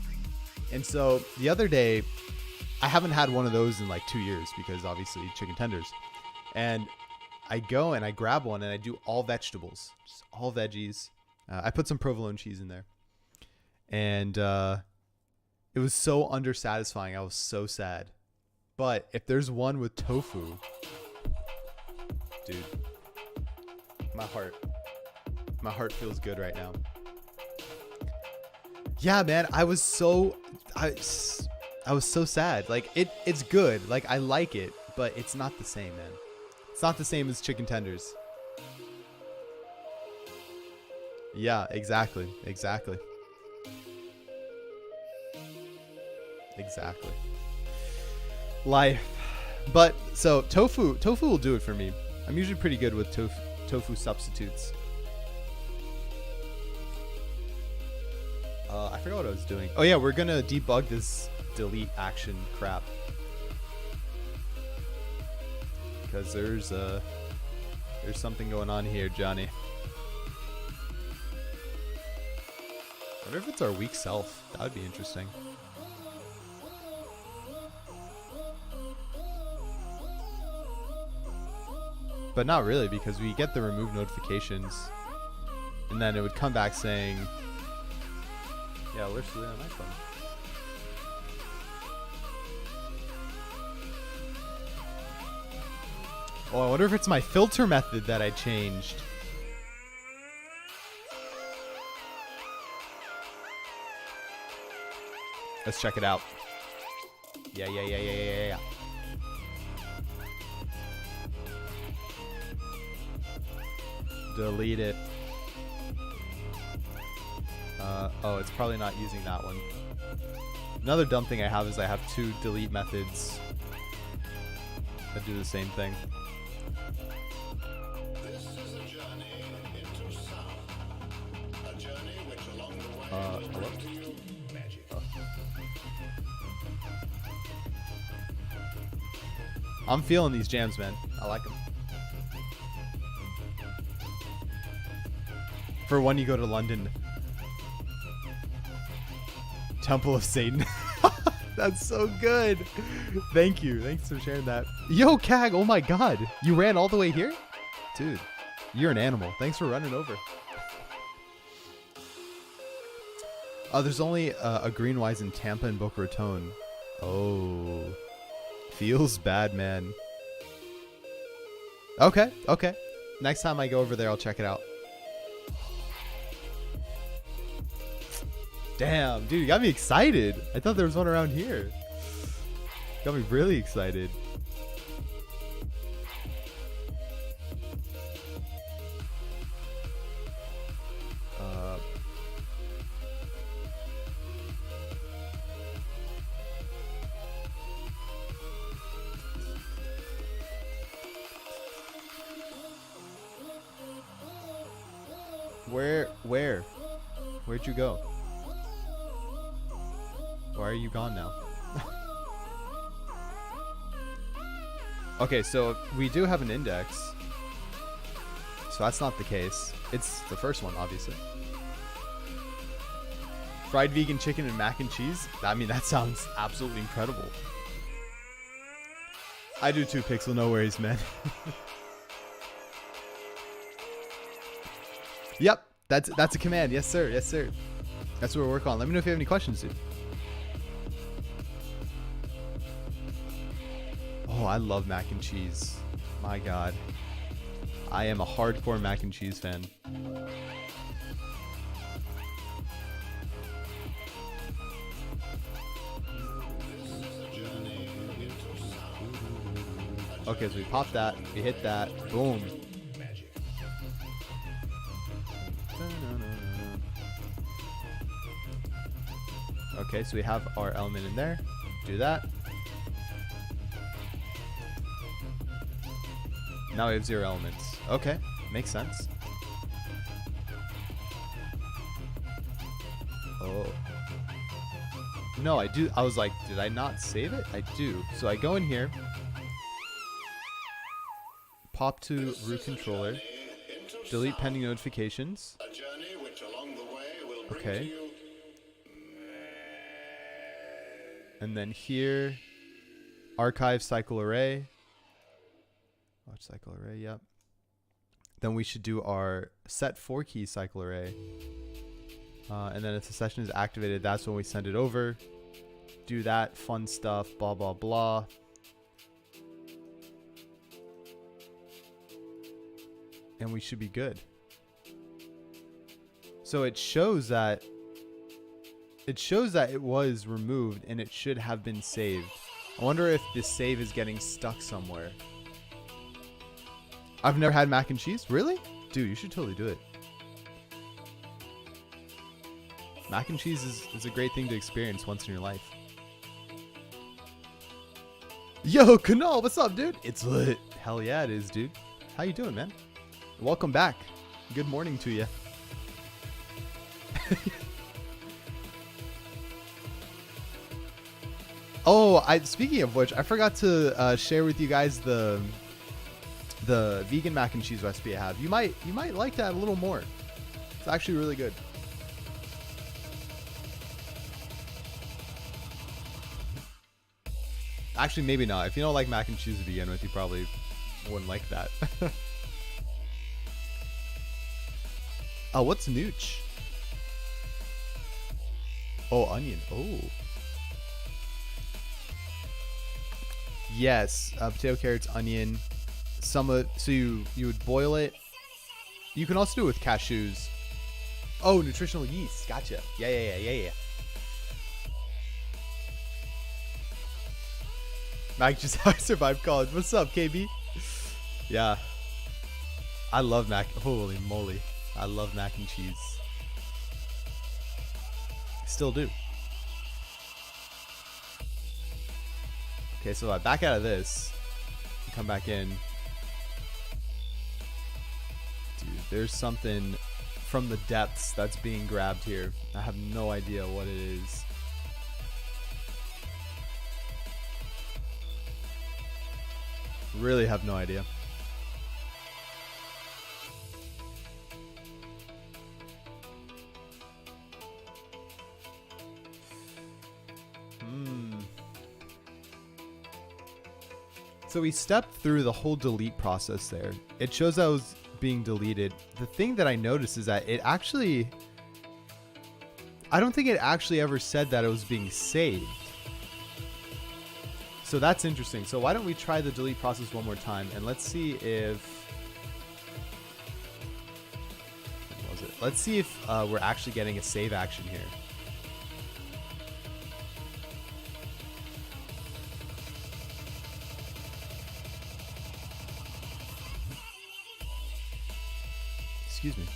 And so the other day, I haven't had one of those in like 2 years because obviously chicken tenders. And I go and I grab one and I do all vegetables, just all veggies. I put some provolone cheese in there. And it was so undersatisfying. I was so sad. But if there's one with tofu, dude, my heart feels good right now. Yeah, man, I was so sad. Like it's good. Like I like it, but it's not the same, man. It's not the same as chicken tenders. Yeah, exactly. Life. But so tofu will do it for me. I'm usually pretty good with tofu substitutes. I forgot what I was doing. Oh yeah, we're gonna debug this delete action crap. Because there's something going on here, Johnny. I wonder if it's our weak self. That would be interesting. But not really, because we get the remove notifications And then it would come back saying, yeah, alerts delete on iPhone. Oh, I wonder if it's my filter method that I changed. Let's check it out. Yeah. Delete it. Oh, it's probably not using that one. Another dumb thing I have is I have 2 delete methods that do the same thing. This is a journey into sound. A journey which along the way will bring to you magic. I'm feeling these jams, man. I like them. For when you go to London. Temple of Satan. That's so good. Thank you. Thanks for sharing that. Yo, Cag. Oh my god. You ran all the way here? Dude, you're an animal. Thanks for running over. There's only a Greenwise in Tampa and Boca Raton. Oh. Feels bad, man. Okay. Next time I go over there, I'll check it out. Damn, dude, you got me excited. I thought there was one around here. Got me really excited. Where'd you go? Why are you gone now? Okay, so we do have an index. So that's not the case. It's the first one, obviously. Fried vegan chicken and mac and cheese? I mean, that sounds absolutely incredible. I do too, Pixel. No worries, man. Yep, that's a command. Yes, sir. Yes, sir. That's what we're working on. Let me know if you have any questions, dude. Oh, I love mac and cheese. My God. I am a hardcore mac and cheese fan. Okay, so we pop that, we hit that, boom. Okay, so we have our element in there. Do that. Now we have 0 elements. Okay, makes sense. Oh. No, I do. I was like, did I not save it? I do. So I go in here. Pop to root controller. Delete pending notifications. Okay. And then here, archive cycle array. Watch cycle array, yep. Then we should do our set 4 key cycle array. And then if the session is activated, that's when we send it over. Do that fun stuff, blah, blah, blah. And we should be good. So it shows that it was removed and it should have been saved. I wonder if this save is getting stuck somewhere. I've never had mac and cheese. Really? Dude, you should totally do it. Mac and cheese is a great thing to experience once in your life. Yo, Kunal, what's up, dude? It's lit. Hell yeah, it is, dude. How you doing, man? Welcome back. Good morning to you. Oh, speaking of which, I forgot to share with you guys the vegan mac and cheese recipe I have. You might like that a little more. It's actually really good. Actually, maybe not. If you don't like mac and cheese to begin with, you probably wouldn't like that. Oh, what's nooch? Oh, onion. Oh. Yes, potato, carrots, onion. So you would boil it. You can also do it with cashews. Oh, nutritional yeast. Gotcha. Yeah. Mac just how I survived college. What's up, KB? Yeah. I love mac. Holy moly. I love mac and cheese. Still do. Okay, so if I back out of this, come back in. Dude, there's something from the depths that's being grabbed here. I have no idea what it is. Really have no idea. So we stepped through the whole delete process there. It shows that it was being deleted. The thing that I noticed is that it actually, I don't think it actually ever said that it was being saved. So that's interesting. So why don't we try the delete process one more time and let's see if, what was it? Let's see if we're actually getting a save action here. Excuse me.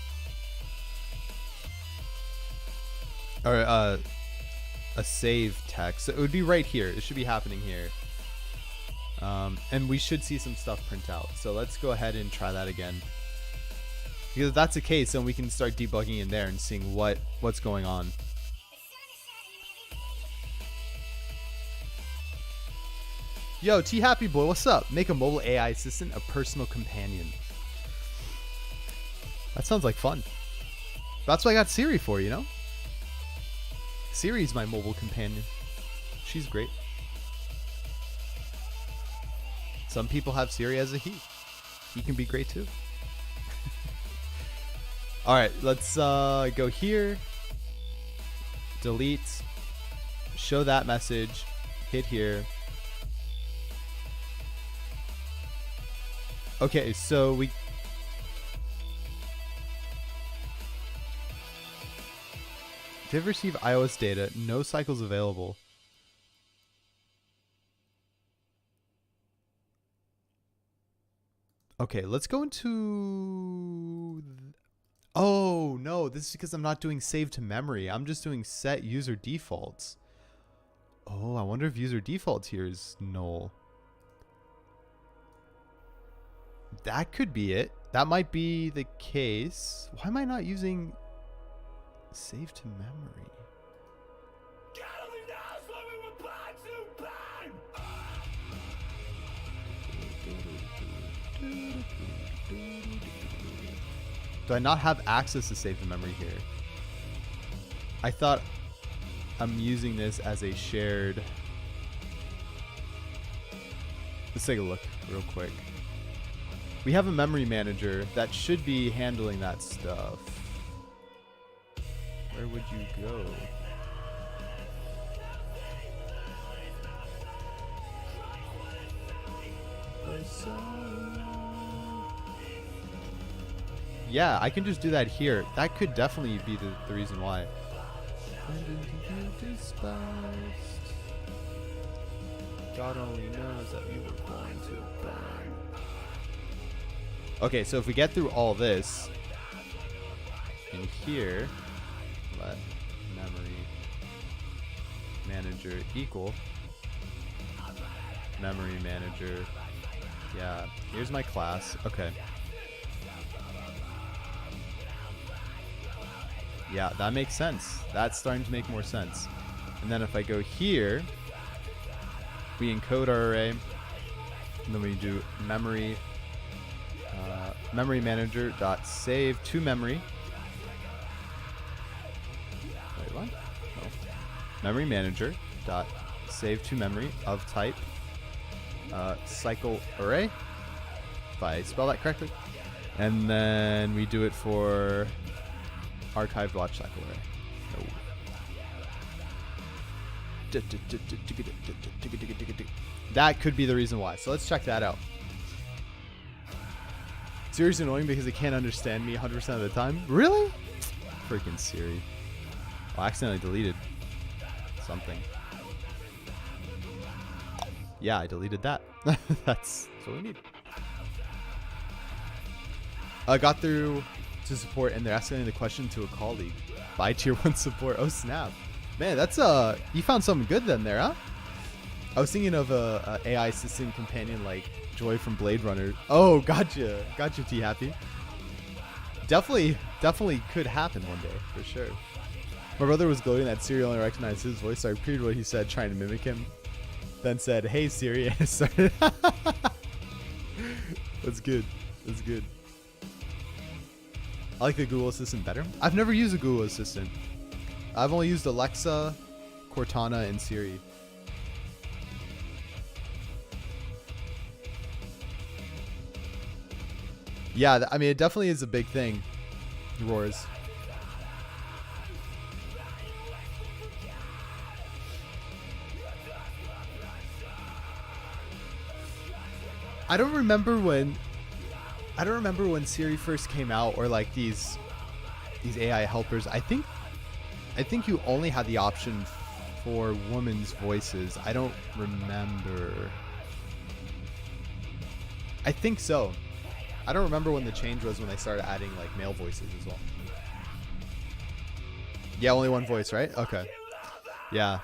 Or a save text. So it would be right here. It should be happening here. And we should see some stuff print out. So let's go ahead and try that again. Because if that's the case, then we can start debugging in there and seeing what's going on. Yo, T Happy Boy, what's up? Make a mobile AI assistant a personal companion. That sounds like fun. That's what I got Siri for, you know? Siri's my mobile companion. She's great. Some people have Siri as a he. He can be great too. Alright, let's go here. Delete. Show that message. Hit here. Okay, so we... Did receive iOS data. No cycles available. Okay, let's go into... Oh, no. This is because I'm not doing save to memory. I'm just doing set user defaults. Oh, I wonder if user defaults here is null. That could be it. That might be the case. Why am I not using... save to memory? Do I not have access to save to memory here? I thought I'm using this as a shared... Let's take a look real quick. We have a memory manager that should be handling that stuff. Where would you go? Yeah, I can just do that here. That could definitely be the reason why. God only knows that you were going to burn. Okay, so if we get through all this, in here, let memory manager equal memory manager. Yeah, here's my class. Okay. Yeah, that makes sense. That's starting to make more sense. And then if I go here, we encode our array, and then we do memory memory manager dot save to memory. Wait, what? No. Memory manager dot save to memory of type cycle array, if I spell that correctly. And then we do it for archived watch cycle array. No. That could be the reason why. So let's check that out. Siri's annoying because it can't understand me 100% of the time. Really? Freaking Siri. Oh, I accidentally deleted something. Yeah, I deleted that. That's what we need. I got through to support and they're asking the question to a colleague. Buy tier 1 support. Oh snap. Man, that's you found something good then there, huh? I was thinking of a AI assistant companion like Joy from Blade Runner. Oh, gotcha. Gotcha, T Happy. Definitely could happen one day, for sure. My brother was gloating that Siri only recognized his voice, so I repeated what he said, trying to mimic him. Then said, "Hey Siri," and it started. That's good. That's good. I like the Google Assistant better. I've never used a Google Assistant. I've only used Alexa, Cortana, and Siri. Yeah, I mean, it definitely is a big thing. Roars. I don't remember when Siri first came out, or like these AI helpers. I think you only had the option for women's voices. I don't remember. I think so. I don't remember when the change was when they started adding like male voices as well. Yeah, only one voice, right? Okay. Yeah.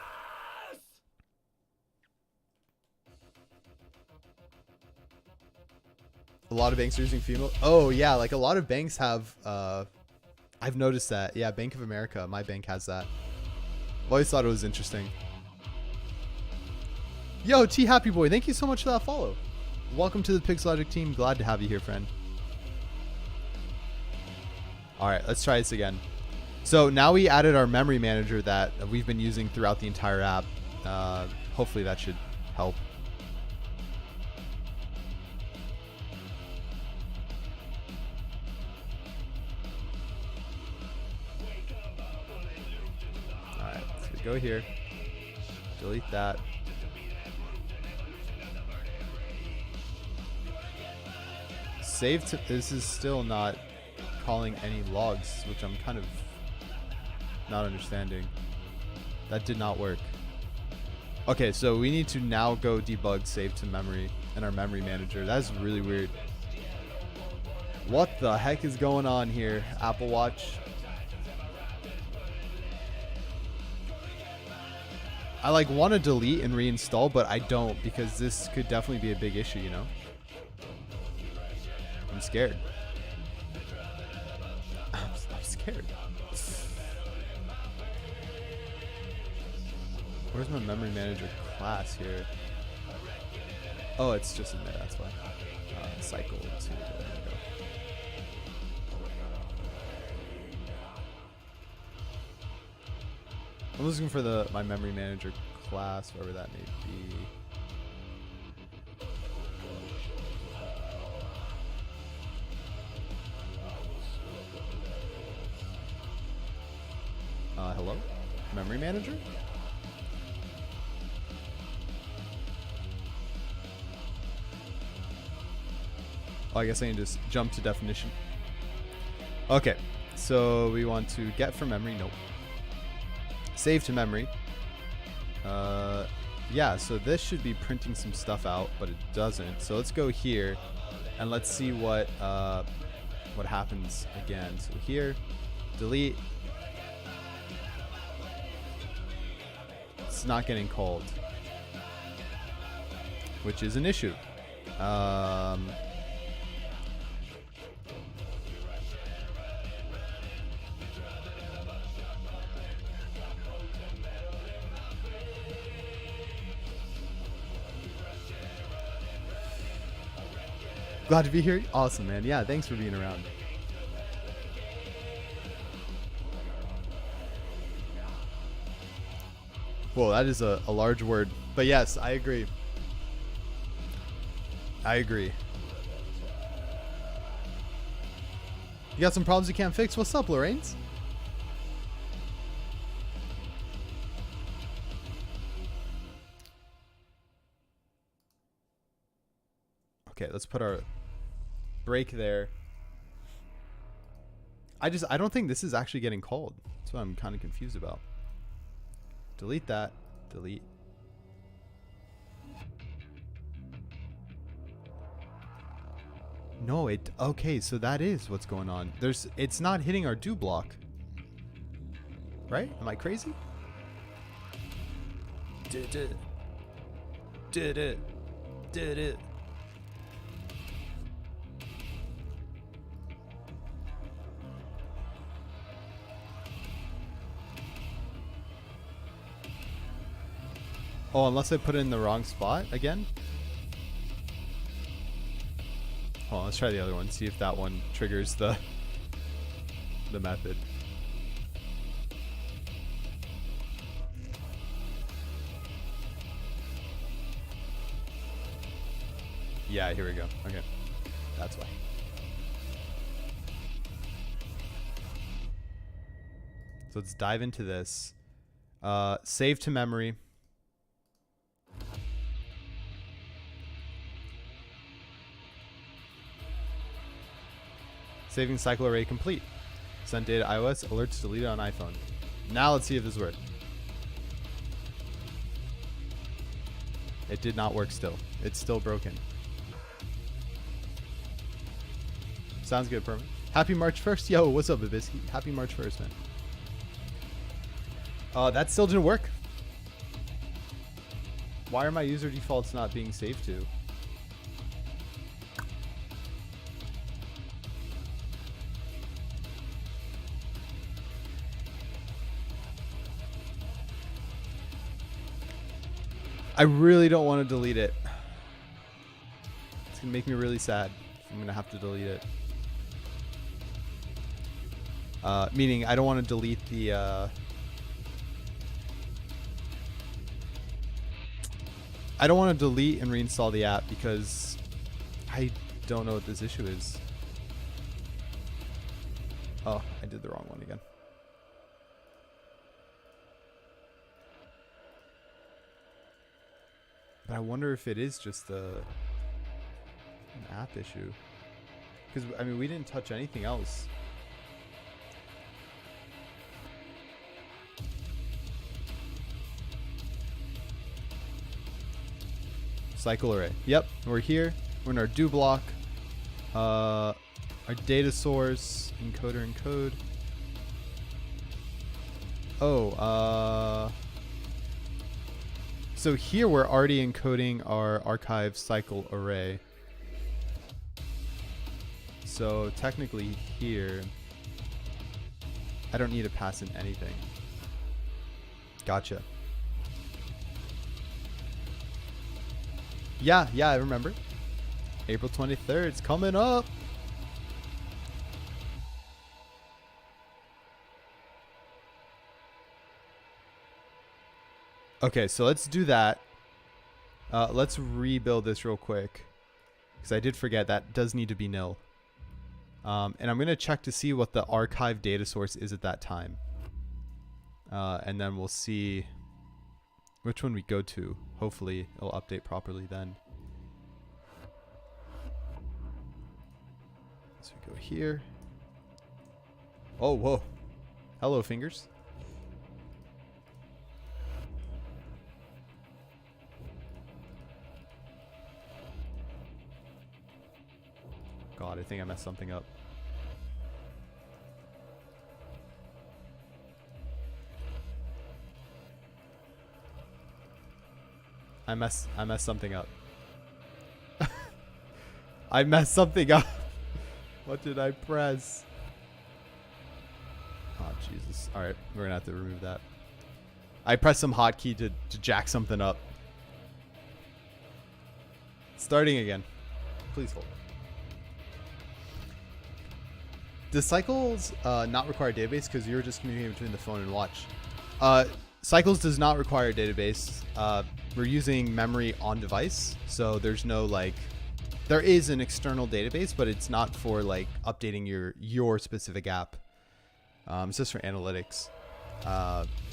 A lot of banks are using female. Oh yeah, like a lot of banks have. I've noticed that. Yeah, Bank of America, my bank has that. I've always thought it was interesting. Yo, T Happy Boy, thank you so much for that follow. Welcome to the Pixelogic team. Glad to have you here, friend. All right, let's try this again. So now we added our memory manager that we've been using throughout the entire app. Hopefully that should help. All right, so we go here, delete that. Save to, this is still not calling any logs, which I'm kind of not understanding. That did not work. Okay, so we need to now go debug save to memory in our memory manager. That's really weird. What the heck is going on here, Apple Watch? I like want to delete and reinstall, but I don't, because this could definitely be a big issue, you know? I'm scared. I'm scared. Where's my memory manager class here? Oh, it's just in there, that's why. Cycle to, there we go. I'm looking for my memory manager class, wherever that may be. Hello? Memory manager? Oh, I guess I can just jump to definition. Okay, so we want to get from memory. Nope. Save to memory. Yeah, so this should be printing some stuff out, but it doesn't. So let's go here and let's see what happens again. So here, delete. It's not getting called, which is an issue. Glad to be here. Awesome, man. Yeah, thanks for being around. Whoa, that is a large word. But yes, I agree. I agree. You got some problems you can't fix? What's up, Lorraine? Okay, let's put our break there. I don't think this is actually getting called. That's what I'm kind of confused about. Delete that. Delete. No, okay, so that is what's going on. It's not hitting our do block. Right? Am I crazy? Did it. Did it. Did it. Oh, unless I put it in the wrong spot again? Hold on, let's try the other one. See if that one triggers the method. Yeah, here we go. Okay. That's why. So let's dive into this. Save to memory. Saving cycle array complete. Send data iOS. Alerts deleted on iPhone. Now let's see if this works. It did not work still. It's still broken. Sounds good, Perman. Happy March 1st. Yo, what's up, Babisky? Happy March 1st, man. That still didn't work. Why are my user defaults not being saved to? I really don't want to delete it. It's going to make me really sad. I'm going to have to delete it. Meaning I don't want to delete the... I don't want to delete and reinstall the app because I don't know what this issue is. Oh, I did the wrong one again. But I wonder if it is just an app issue. Because, I mean, we didn't touch anything else. Cycle array. Yep, we're here. We're in our do block. Our data source, encoder encode. Oh, so here we're already encoding our archive cycle array. So technically here, I don't need to pass in anything. Gotcha. Yeah, I remember. April 23rd, it's coming up. Okay, so let's do that. Let's rebuild this real quick, because I did forget that does need to be nil. And I'm going to check to see what the archive data source is at that time. And then we'll see which one we go to. Hopefully it'll update properly then. So we go here. Oh, whoa. Hello, fingers. God, I think I messed something up. I messed something up. I messed something up. What did I press? Oh, Jesus. All right, we're gonna have to remove that. I pressed some hotkey to jack something up. Starting again. Please hold. Does Cycles not require a database because you're just communicating between the phone and watch? Cycles does not require a database. We're using memory on device, so there's no like. There is an external database, but it's not for like updating your specific app. It's just for analytics.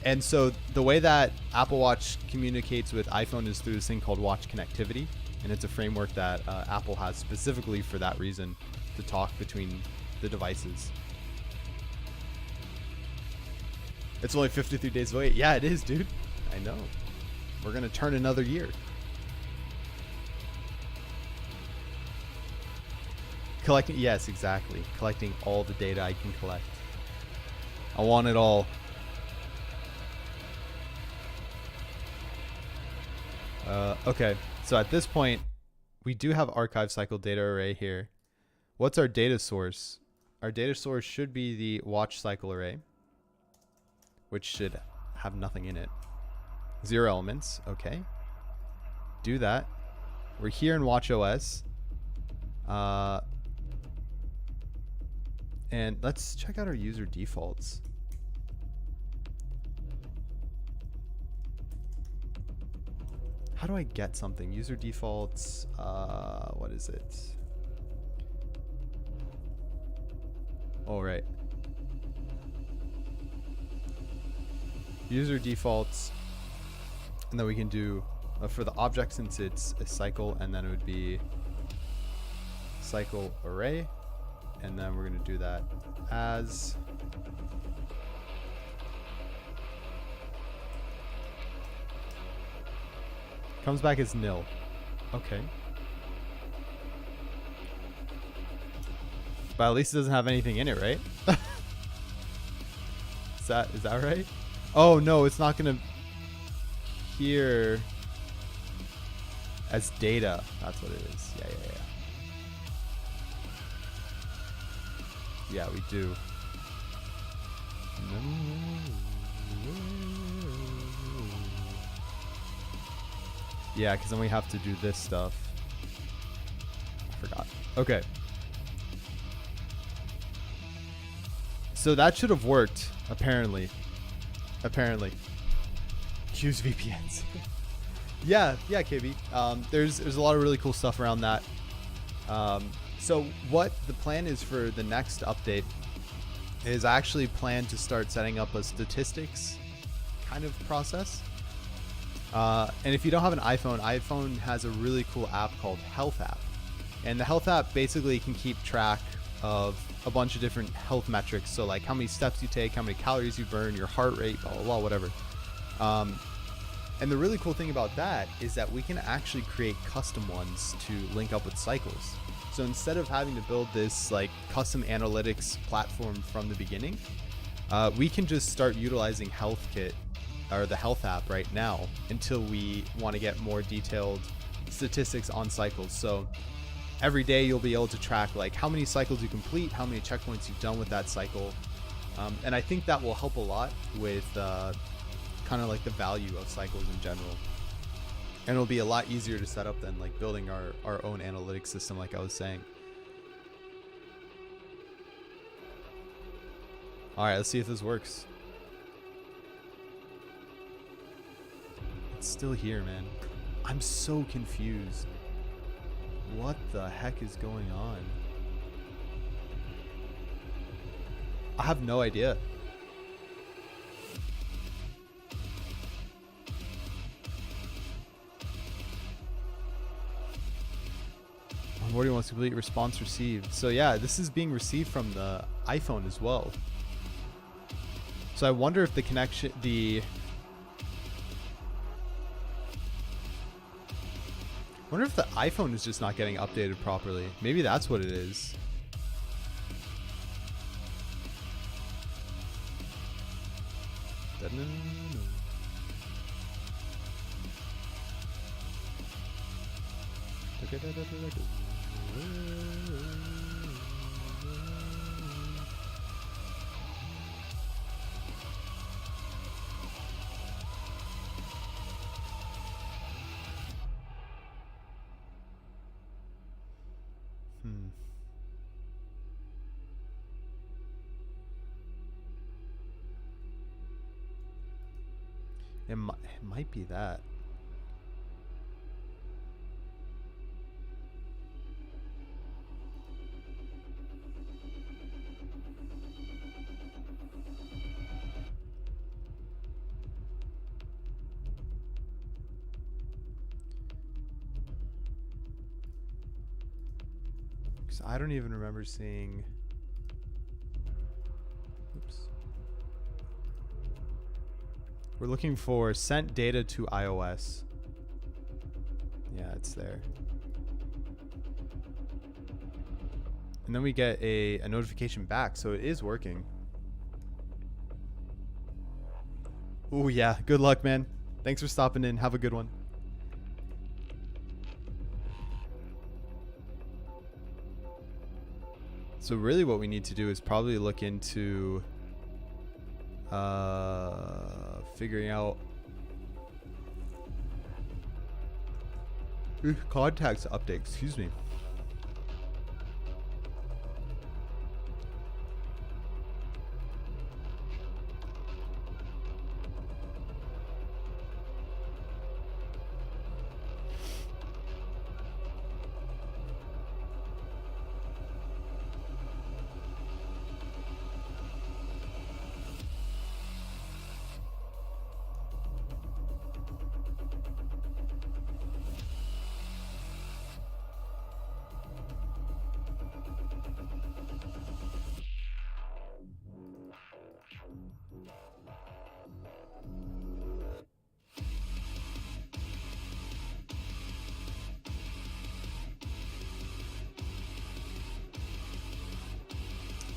And so the way that Apple Watch communicates with iPhone is through this thing called watch connectivity. and it's a framework that Apple has specifically for that reason, to talk between the devices. It's only 53 days away. Yeah, it is, dude. I know. We're going to turn another year. Collecting, yes, exactly. Collecting all the data I can collect. I want it all. Okay, so at this point, we do have archive cycle data array here. What's our data source? Our data source should be the watch cycle array, which should have nothing in it. 0 elements, okay. Do that. We're here in watchOS. And let's check out our user defaults. How do I get something? User defaults, what is it? All right. User defaults, and then we can do, for the object, since it's a cycle, and then it would be cycle array, and then we're going to do that as comes back as nil. Okay. But at least it doesn't have anything in it, right? Is that right? Oh no, it's not gonna here as data. That's what it is. Yeah. Yeah, we do. Yeah, because then we have to do this stuff. I forgot. Okay. So that should have worked, apparently. Use VPNs. yeah, KB. There's a lot of really cool stuff around that. So what the plan is for the next update is I actually plan to start setting up a statistics kind of process. And if you don't have an iPhone has a really cool app called Health App. And the Health App basically can keep track of a bunch of different health metrics. So like how many steps you take, how many calories you burn, your heart rate, blah, blah, blah, whatever. And the really cool thing about that is that we can actually create custom ones to link up with cycles. So instead of having to build this like custom analytics platform from the beginning, we can just start utilizing HealthKit or the Health App right now until we want to get more detailed statistics on cycles. So every day you'll be able to track like how many cycles you complete, how many checkpoints you've done with that cycle. And I think that will help a lot with kind of like the value of cycles in general. And it'll be a lot easier to set up than like building our own analytics system, like I was saying. All right, let's see if this works. It's still here, man. I'm so confused. What the heck is going on? I have no idea. Onboarding wants to complete response received. So yeah, this is being received from the iPhone as well. So I wonder if the connection, I wonder if the iPhone is just not getting updated properly. Maybe that's what it is. It might be that. 'Cause I don't even remember seeing. Oops. We're looking for sent data to iOS. Yeah, it's there. And then we get a notification back, so it is working. Ooh, yeah. Good luck, man. Thanks for stopping in. Have a good one. So really what we need to do is probably look into figuring out contacts update, excuse me.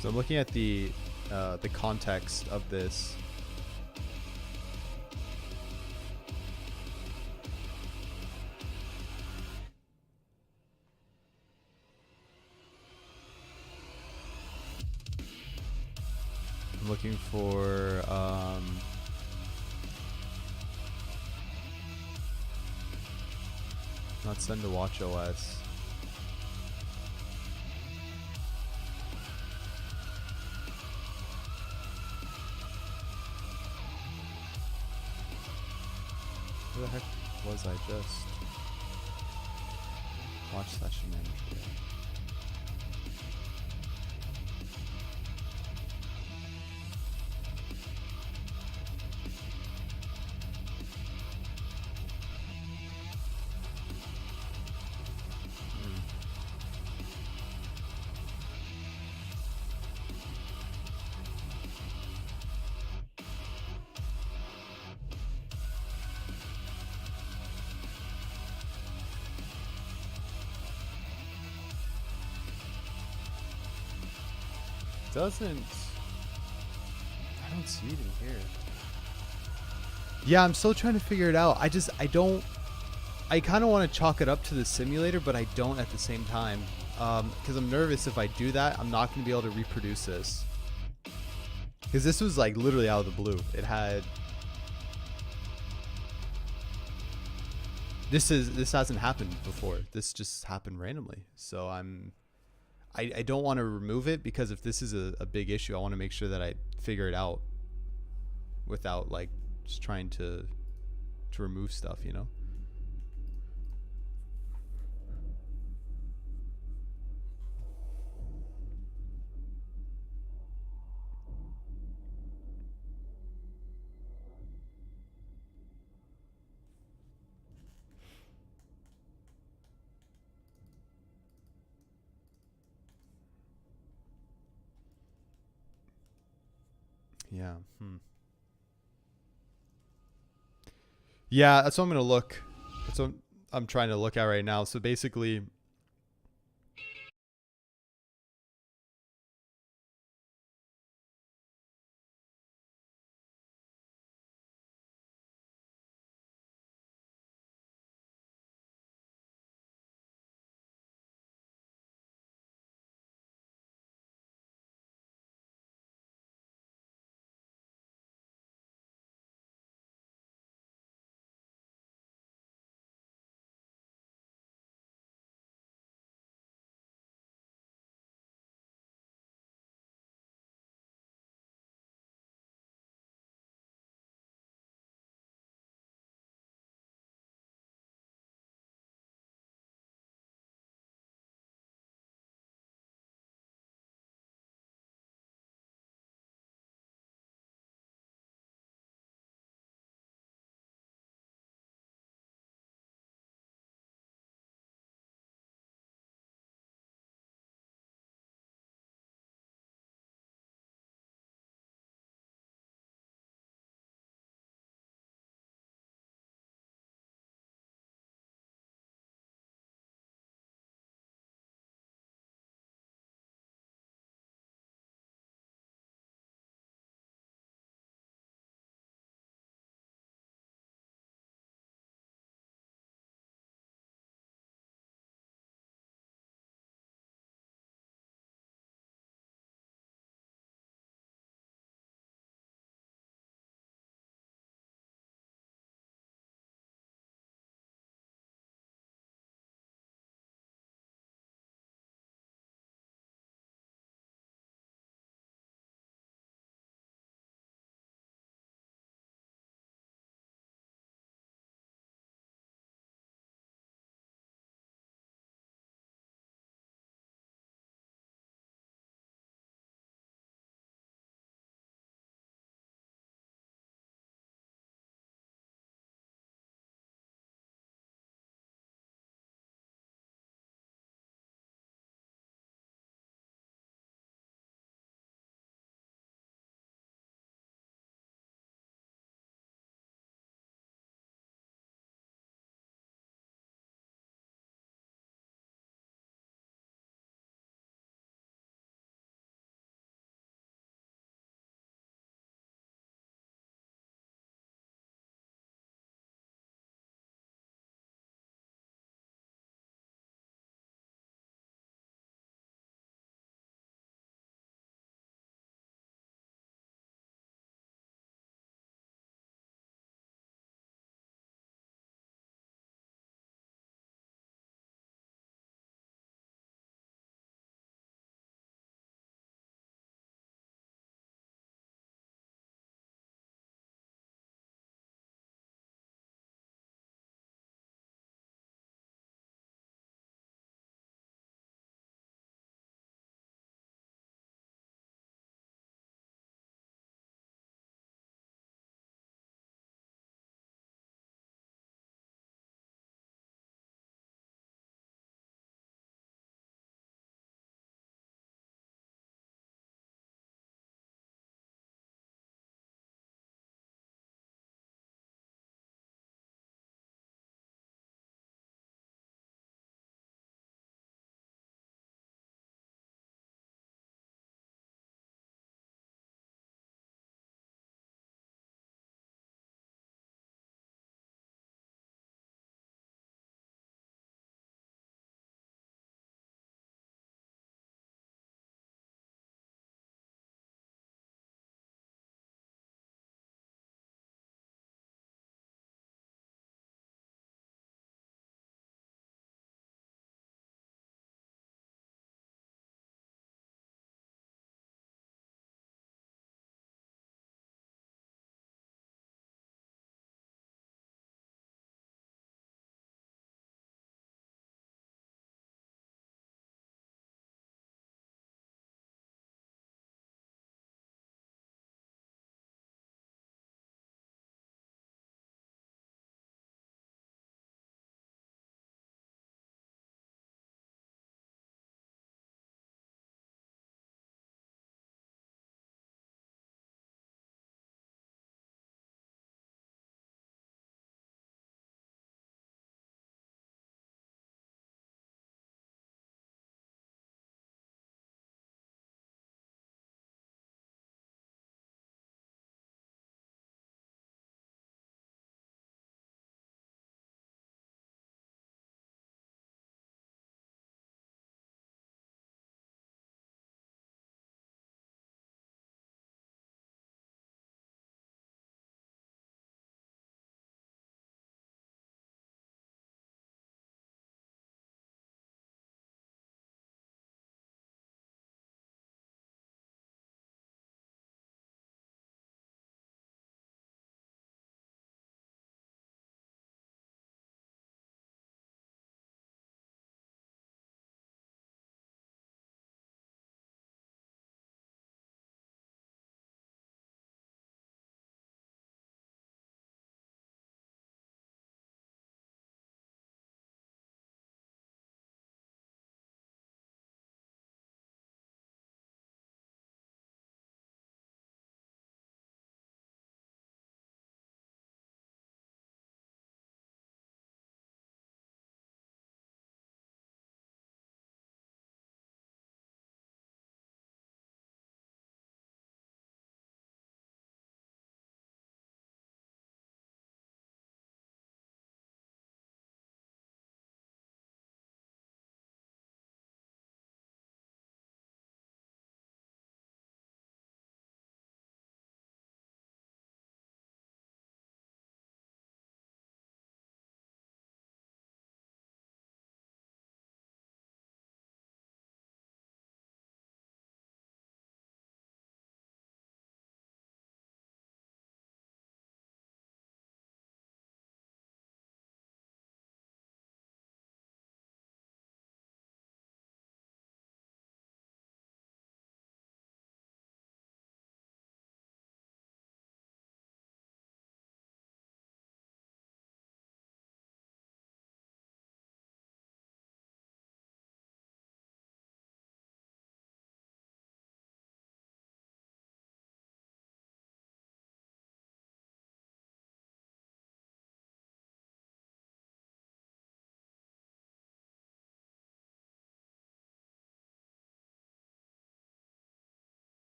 So I'm looking at the context of this. I'm looking for not send to watch OS. Where the heck was I just? Watch session manager. Doesn't. I don't see it in here. Yeah, I'm still trying to figure it out. I don't. I kind of want to chalk it up to the simulator, but I don't at the same time. Because I'm nervous if I do that, I'm not going to be able to reproduce this. Because this was like literally out of the blue. It had. This hasn't happened before. This just happened randomly. So I don't want to remove it because if this is a big issue, I want to make sure that I figure it out without like just trying to remove stuff, you know? Yeah. Yeah, that's what I'm gonna look. That's what I'm trying to look at right now. So basically,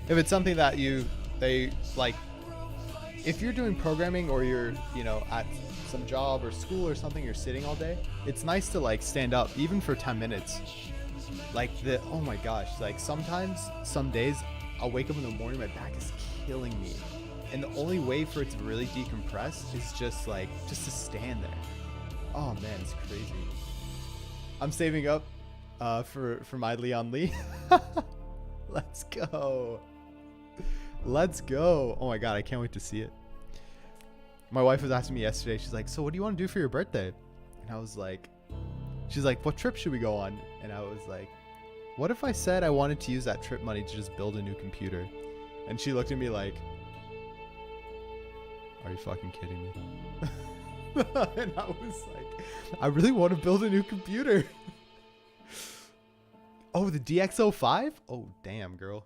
if it's something that they like, if you're doing programming or you're, at some job or school or something, you're sitting all day, it's nice to like stand up even for 10 minutes. Like oh my gosh, like sometimes, some days I'll wake up in the morning, my back is killing me. And the only way for it to really decompress is just to stand there. Oh man, it's crazy. I'm saving up for my Leon Lee. Let's go. Let's go. Oh my God, I can't wait to see it. My wife was asking me yesterday, she's like, so what do you want to do for your birthday? And I was like, she's like, what trip should we go on? And I was like, what if I said I wanted to use that trip money to just build a new computer? And she looked at me like, are you fucking kidding me? And I was like, I really want to build a new computer. Oh, the DX05? Oh, damn, girl.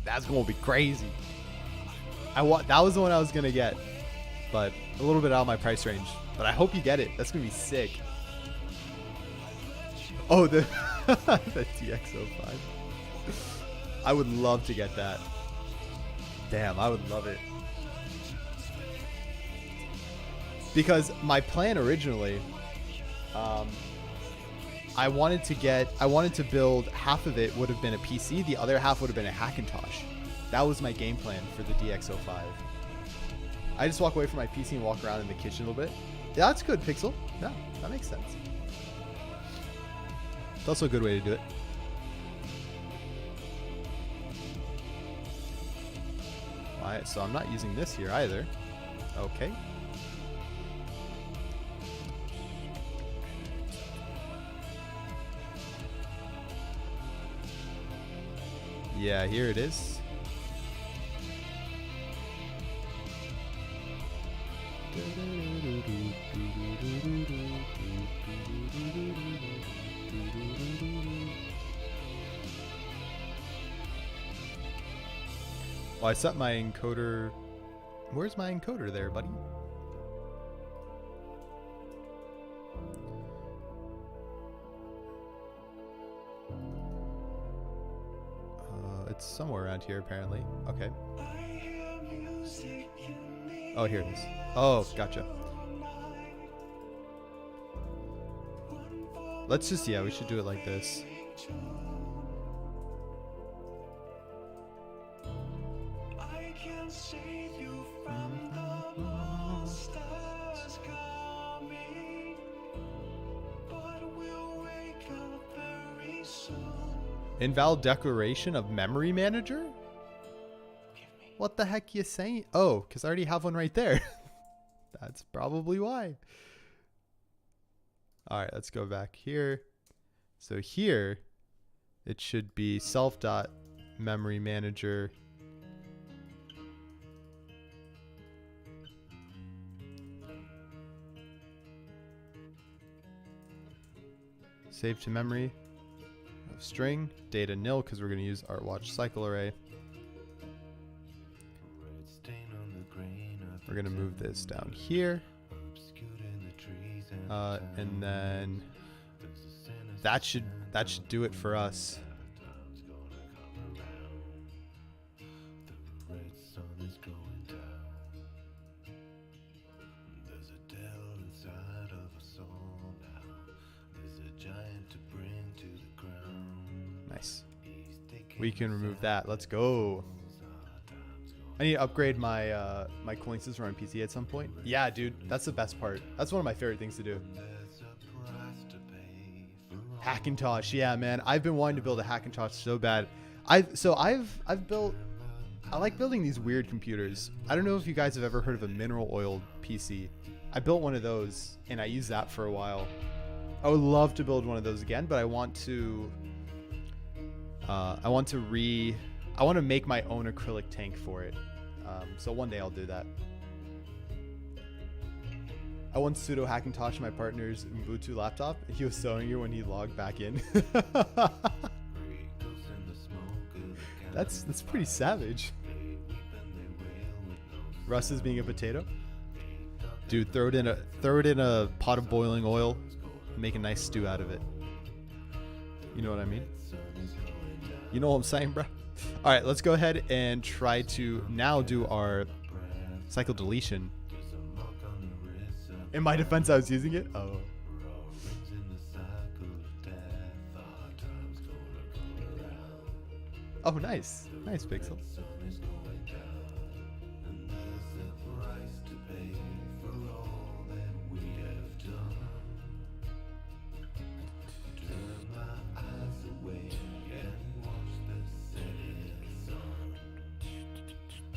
That's going to be crazy. That was the one I was going to get, but a little bit out of my price range. But I hope you get it. That's going to be sick. Oh, the DX05. I would love to get that. Damn, I would love it. Because my plan originally, I wanted to build, half of it would have been a PC, the other half would have been a Hackintosh. That was my game plan for the DX05. I just walk away from my PC and walk around in the kitchen a little bit. Yeah, that's good, Pixel. Yeah, that makes sense. It's also a good way to do it. Alright, so I'm not using this here either. Okay. Yeah, here it is. Well, I set my encoder. Where's my encoder there, buddy? It's somewhere around here, apparently. Okay. Oh, here it is. Oh, gotcha. Let's just, we should do it like this. Invalid declaration of memory manager? What the heck you saying? Oh, because I already have one right there. That's probably why. All right, let's go back here. So here, it should be self.memory manager. Save to memory. String, data nil, because we're going to use ArtWatch cycle array. We're going to move this down here. And then that should do it for us. Nice. We can remove that. Let's go. I need to upgrade my my cooling system on PC at some point. Yeah, dude, that's the best part. That's one of my favorite things to do. Hackintosh, yeah, man. I've been wanting to build a Hackintosh so bad. I like building these weird computers. I don't know if you guys have ever heard of a mineral oil PC. I built one of those and I used that for a while. I would love to build one of those again, but I want to make my own acrylic tank for it. So one day I'll do that. I once sudo Hackintosh my partner's Ubuntu laptop. He was showing you when he logged back in. That's pretty savage. Russ is being a potato. Dude, throw it in a pot of boiling oil, make a nice stew out of it. You know what I mean? You know what I'm saying, bro? All right, let's go ahead and try to now do our cycle deletion. In my defense, I was using it. Oh. Oh, nice. Nice, Pixel.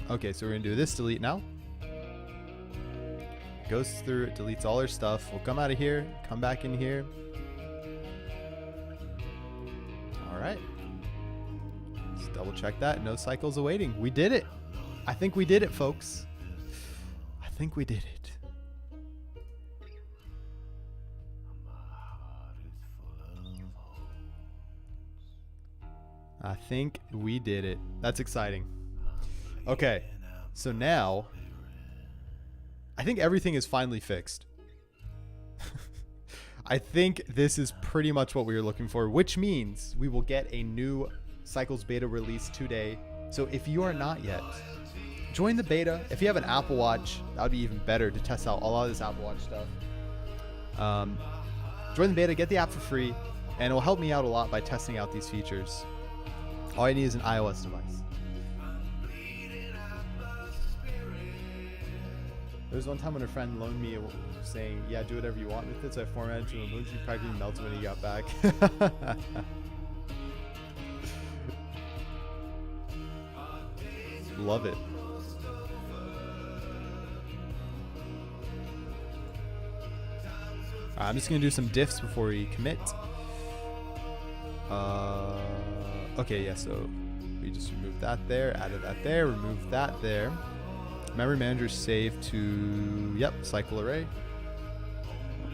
Okay, so we're gonna do this delete now. Goes through, it deletes all our stuff. We'll come out of here, come back in here. All right. Let's double check that. No cycles awaiting. We did it. I think we did it, folks. I think we did it. I think we did it. That's exciting. Okay, so now I think everything is finally fixed. I think this is pretty much what we were looking for, which means we will get a new Cycles beta release today. So if you are not yet, join the beta. If you have an Apple Watch, that would be even better to test out a lot of this Apple Watch stuff. Join the beta, get the app for free, and it will help me out a lot by testing out these features. All I need is an iOS device. There was one time when a friend loaned me saying, yeah, do whatever you want with it, so I formatted to emoji, practically melted when he got back. Love it. I'm just going to do some diffs before we commit. Okay, yeah, so we just removed that there, added that there, removed that there. Memory manager saved to, yep, cycle array.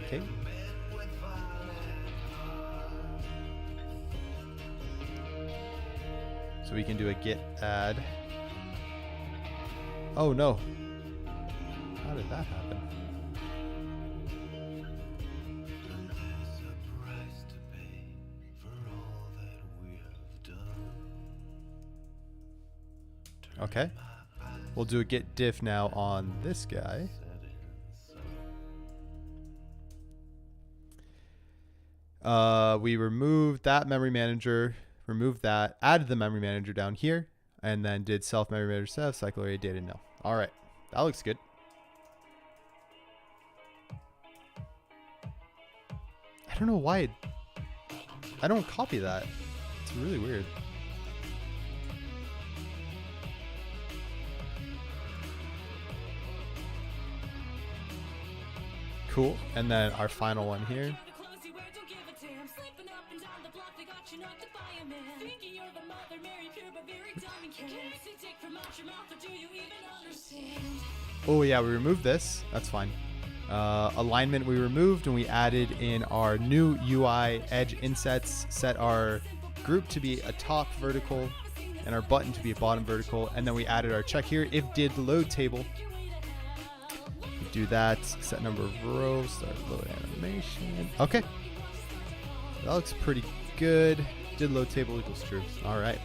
Okay. So we can do a git add. Oh no. How did that happen? Okay. We'll do a git diff now on this guy. We removed that memory manager, removed that, added the memory manager down here, and then did self memory manager stuff, cycle array data no. All right, that looks good. I don't know why I don't copy that. It's really weird. Cool. And then our final one here. Oh yeah, we removed this. That's fine. Alignment we removed, and we added in our new UI edge insets, set our group to be a top vertical and our button to be a bottom vertical, and then we added our check here if did load table. Do that, set number of rows, start load animation. Okay, that looks pretty good. Did load table equals true. All right.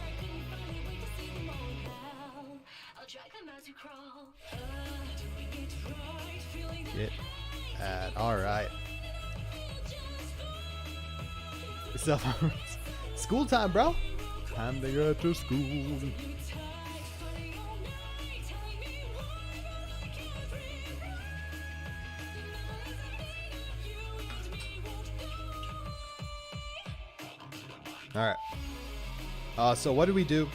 Git add. All right. So, school time, bro. Time to go to school. All right. So what did we do?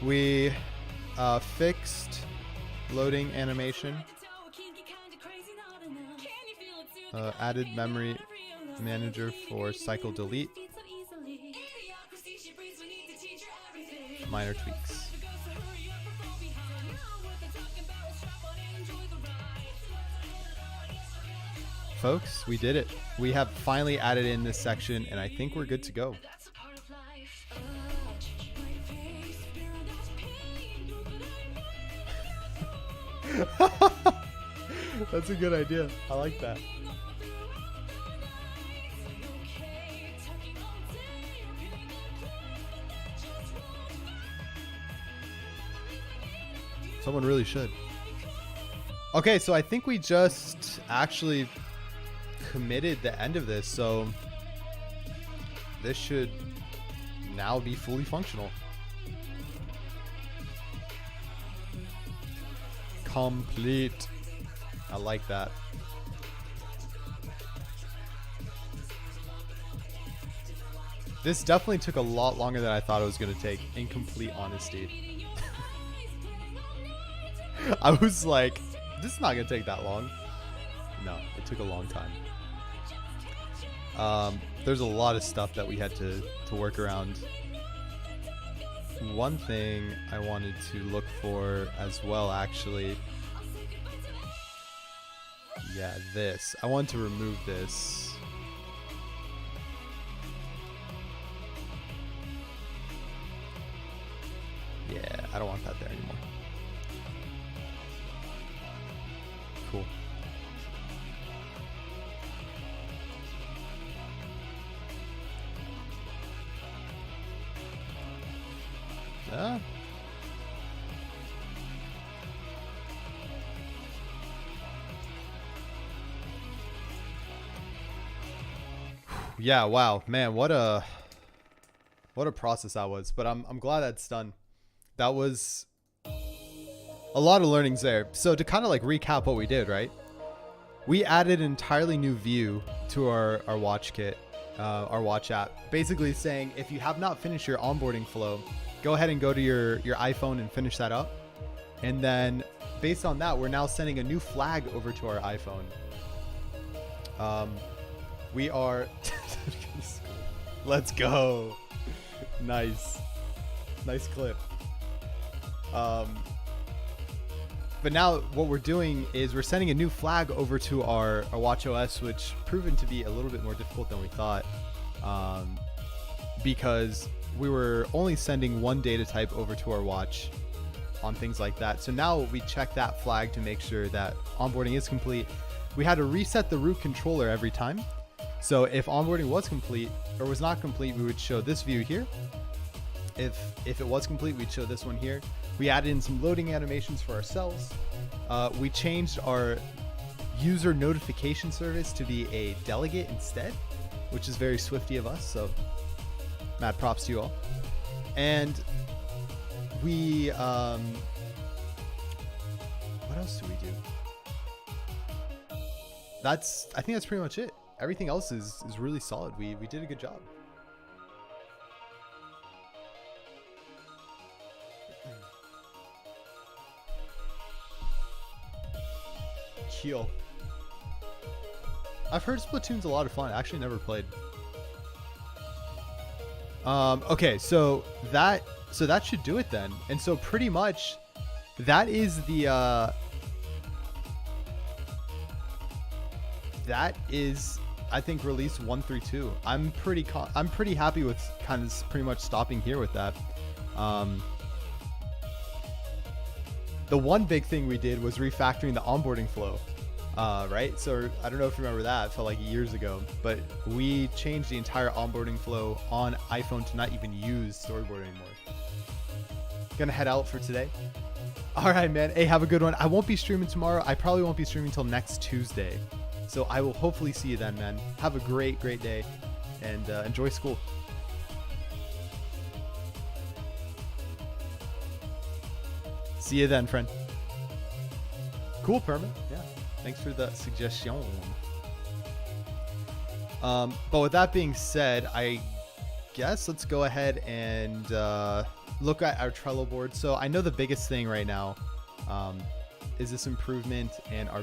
We fixed loading animation. Added memory manager for cycle delete. Minor tweaks. Folks, we did it. We have finally added in this section, and I think we're good to go. That's a good idea. I like that. Someone really should. Okay, so I think we just actually committed the end of this, so this should now be fully functional. Complete. I like that. This definitely took a lot longer than I thought it was going to take, in complete honesty. I was like, this is not going to take that long. No, it took a long time. There's a lot of stuff that we had to work around. One thing I wanted to look for as well, actually. Yeah, this. I want to remove this. Yeah, I don't want that there anymore. Cool. Yeah, wow, man, what a process that was. But I'm glad that's done. That was a lot of learnings there. So to kind of like recap what we did, right? We added an entirely new view to our watch kit, our watch app, basically saying if you have not finished your onboarding flow, go ahead and go to your iPhone and finish that up. And then based on that, we're now sending a new flag over to our iPhone. We are let's go. Nice clip. But now what we're doing is we're sending a new flag over to our watch OS, which proven to be a little bit more difficult than we thought, because we were only sending one data type over to our watch on things like that. So now we check that flag to make sure that onboarding is complete. We had to reset the root controller every time. So if onboarding was complete or was not complete, we would show this view here. If it was complete, we'd show this one here. We added in some loading animations for ourselves. We changed our user notification service to be a delegate instead, which is very Swifty of us. So mad props to you all. And we, what else do we do? I think that's pretty much it. Everything else is really solid. We did a good job. Keel. I've heard Splatoon's a lot of fun. I actually never played. Okay, so that should do it then. And so pretty much that is the that is, I think, release 1.3.2. I'm pretty happy with kind of pretty much stopping here with that. The one big thing we did was refactoring the onboarding flow, right? So I don't know if you remember that. It felt like years ago, but we changed the entire onboarding flow on iPhone to not even use storyboard anymore. Gonna head out for today. All right, man. Hey, have a good one. I won't be streaming tomorrow. I probably won't be streaming until next Tuesday. So I will hopefully see you then, man. Have a great day, and enjoy school. See you then, friend. Cool, Perma. Yeah. Thanks for the suggestion. But with that being said, I guess let's go ahead and look at our Trello board. So I know the biggest thing right now is this improvement in our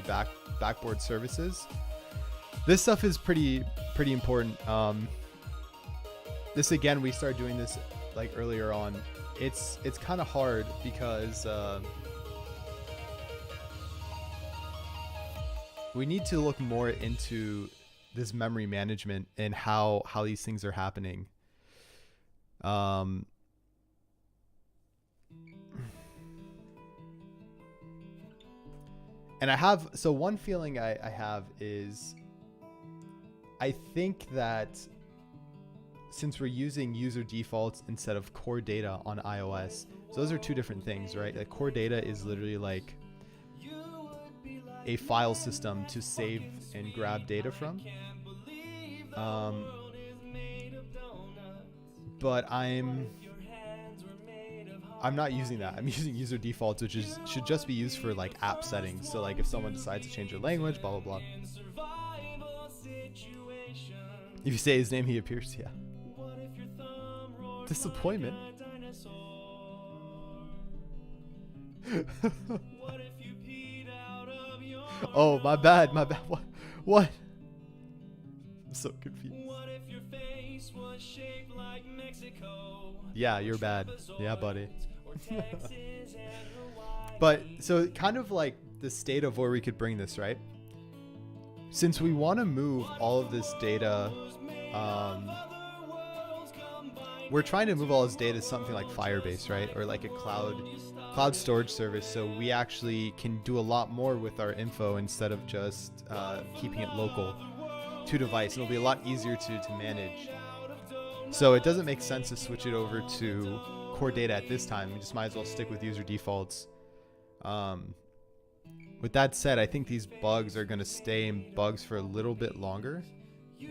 backboard services. This stuff is pretty important. This, again, we started doing this like earlier on. It's kind of hard because we need to look more into this memory management and how these things are happening. And one feeling I have is, I think that since we're using user defaults instead of core data on iOS, So those are two different things, right? Like core data is literally like a file system to save and grab data from. But I'm not using that. I'm using user defaults, which should just be used for like app settings. So like if someone decides to change their language, blah, blah, blah. If you say his name, he appears. Yeah. Disappointment. Oh, my bad. What? I'm so confused. Yeah, you're bad. Yeah, buddy. But so kind of like the state of where we could bring this, right? Since we want to move all of this data, we're trying to move all this data to something like Firebase, right? Or like a cloud storage service. So we actually can do a lot more with our info instead of just keeping it local to device. It'll be a lot easier to manage. So it doesn't make sense to switch it over to core data at this time. We just might as well stick with user defaults. With that said, I think these bugs are going to stay in bugs for a little bit longer.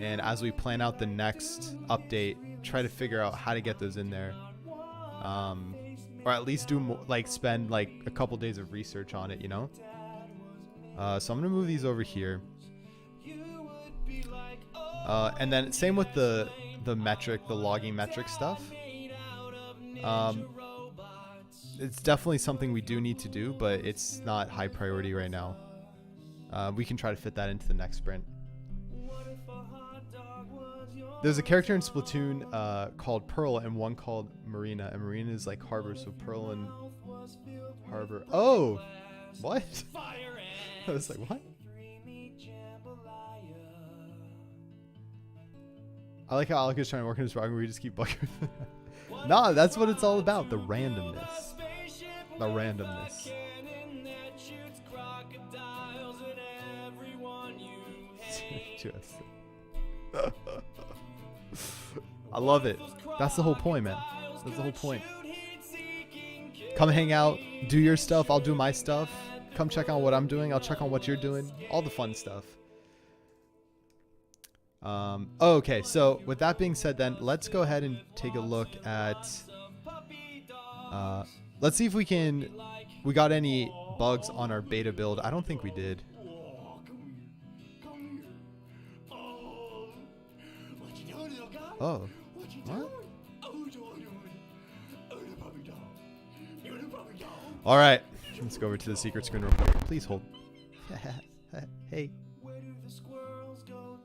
And as we plan out the next update, try to figure out how to get those in there. Or at least do more, like spend like a couple days of research on it, you know? So I'm going to move these over here. And then same with the logging metric stuff. It's definitely something we do need to do, but it's not high priority right now. We can try to fit that into the next sprint. There's a character in Splatoon called Pearl and one called Marina. And Marina is like harbor, so Pearl and harbor. Oh! What? I was like, what? I like how Alec is trying to work in his program where we just keep bugging. Nah, that's what it's all about. The randomness. The randomness. I love it. That's the whole point, man. That's the whole point. Come hang out, do your stuff, I'll do my stuff. Come check on what I'm doing, I'll check on what you're doing. All the fun stuff. Okay, so with that being said then, let's go ahead and take a look at... let's see if we got any bugs on our beta build. I don't think we did. Oh, what? All right, let's go over to the secret screen real quick. Please hold. Hey.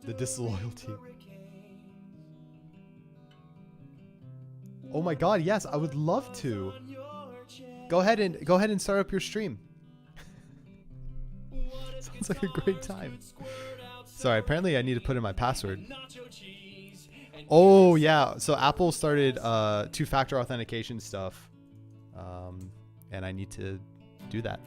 The disloyalty. Oh my God, yes, I would love to. Go ahead and start up your stream. Sounds like a great time. Sorry, apparently I need to put in my password. Oh yeah, so Apple started two-factor authentication stuff, and I need to do that.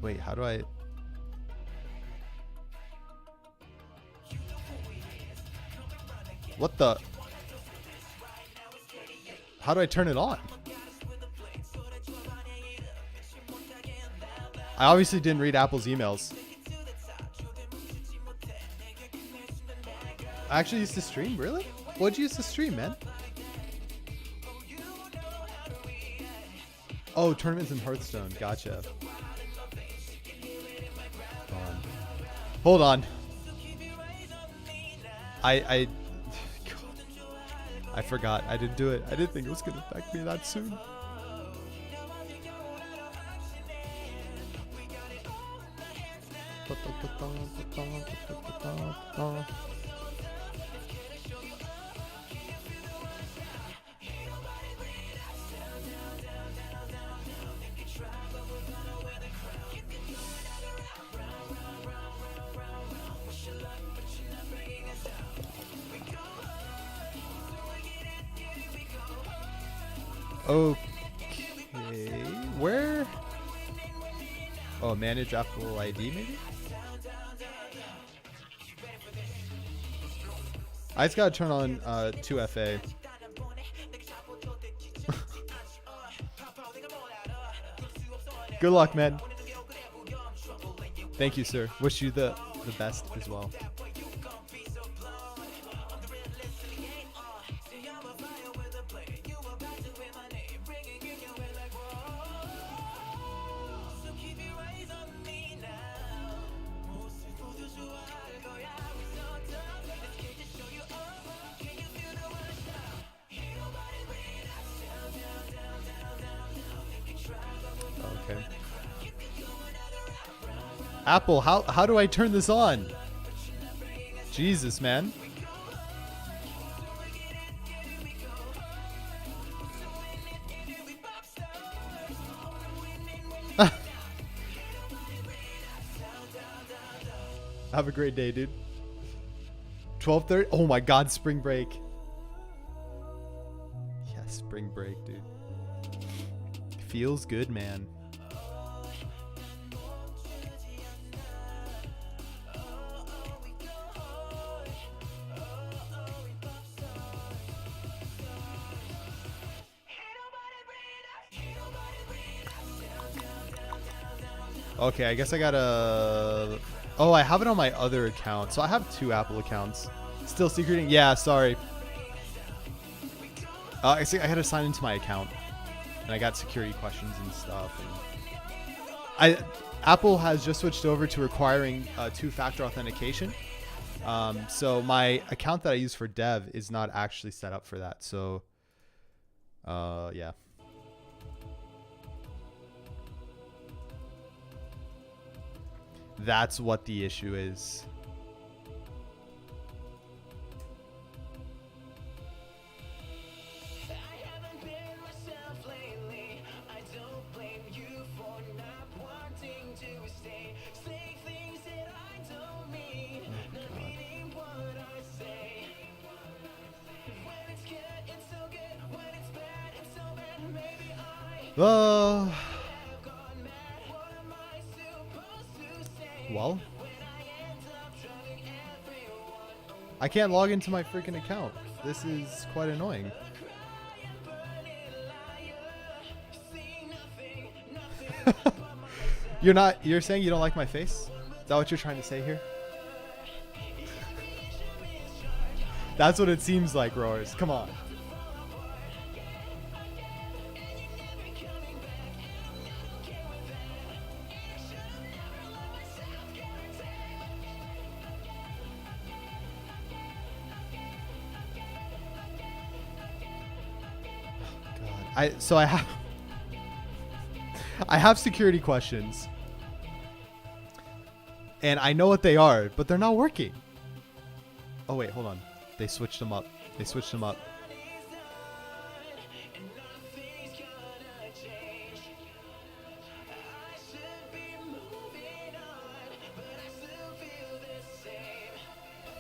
Wait, how do I... What the... How do I turn it on? I obviously didn't read Apple's emails. I actually used to stream? Really? What'd you use to stream, man? Oh, tournaments in Hearthstone. Gotcha. Hold on. I forgot. I didn't do it. I didn't think it was going to affect me that soon. Okay, where? Oh, manage Apple ID maybe? I just gotta turn on 2FA. Good luck, man. Thank you, sir. Wish you the best as well. Okay. Apple, how do I turn this on? Jesus, man. Have a great day, dude. 12:30. Oh my God, spring break. Yeah, spring break, dude. Feels good, man. Okay, I guess I gotta... Oh, I have it on my other account. So I have 2 Apple accounts. Still secreting? Yeah, sorry. I see. I had to sign into my account. And I got security questions and stuff. And Apple has just switched over to requiring 2-factor authentication. So my account that I use for dev is not actually set up for that. So, yeah. That's what the issue is. Well, I can't log into my freaking account. This is quite annoying. You're saying you don't like my face? Is that what you're trying to say here? That's what it seems like, Roars. Come on. I have security questions, and I know what they are, but they're not working. Oh wait, hold on. They switched them up. Oh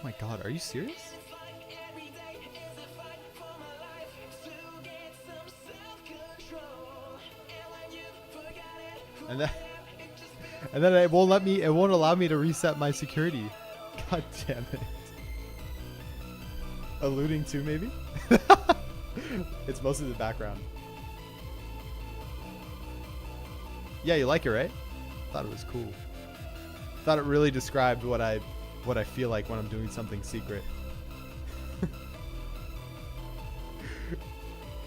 my God, are you serious? And then it won't allow me to reset my security. God damn it. Alluding to maybe? It's mostly the background. Yeah, you like it, right? Thought it was cool. Thought it really described what I feel like when I'm doing something secret.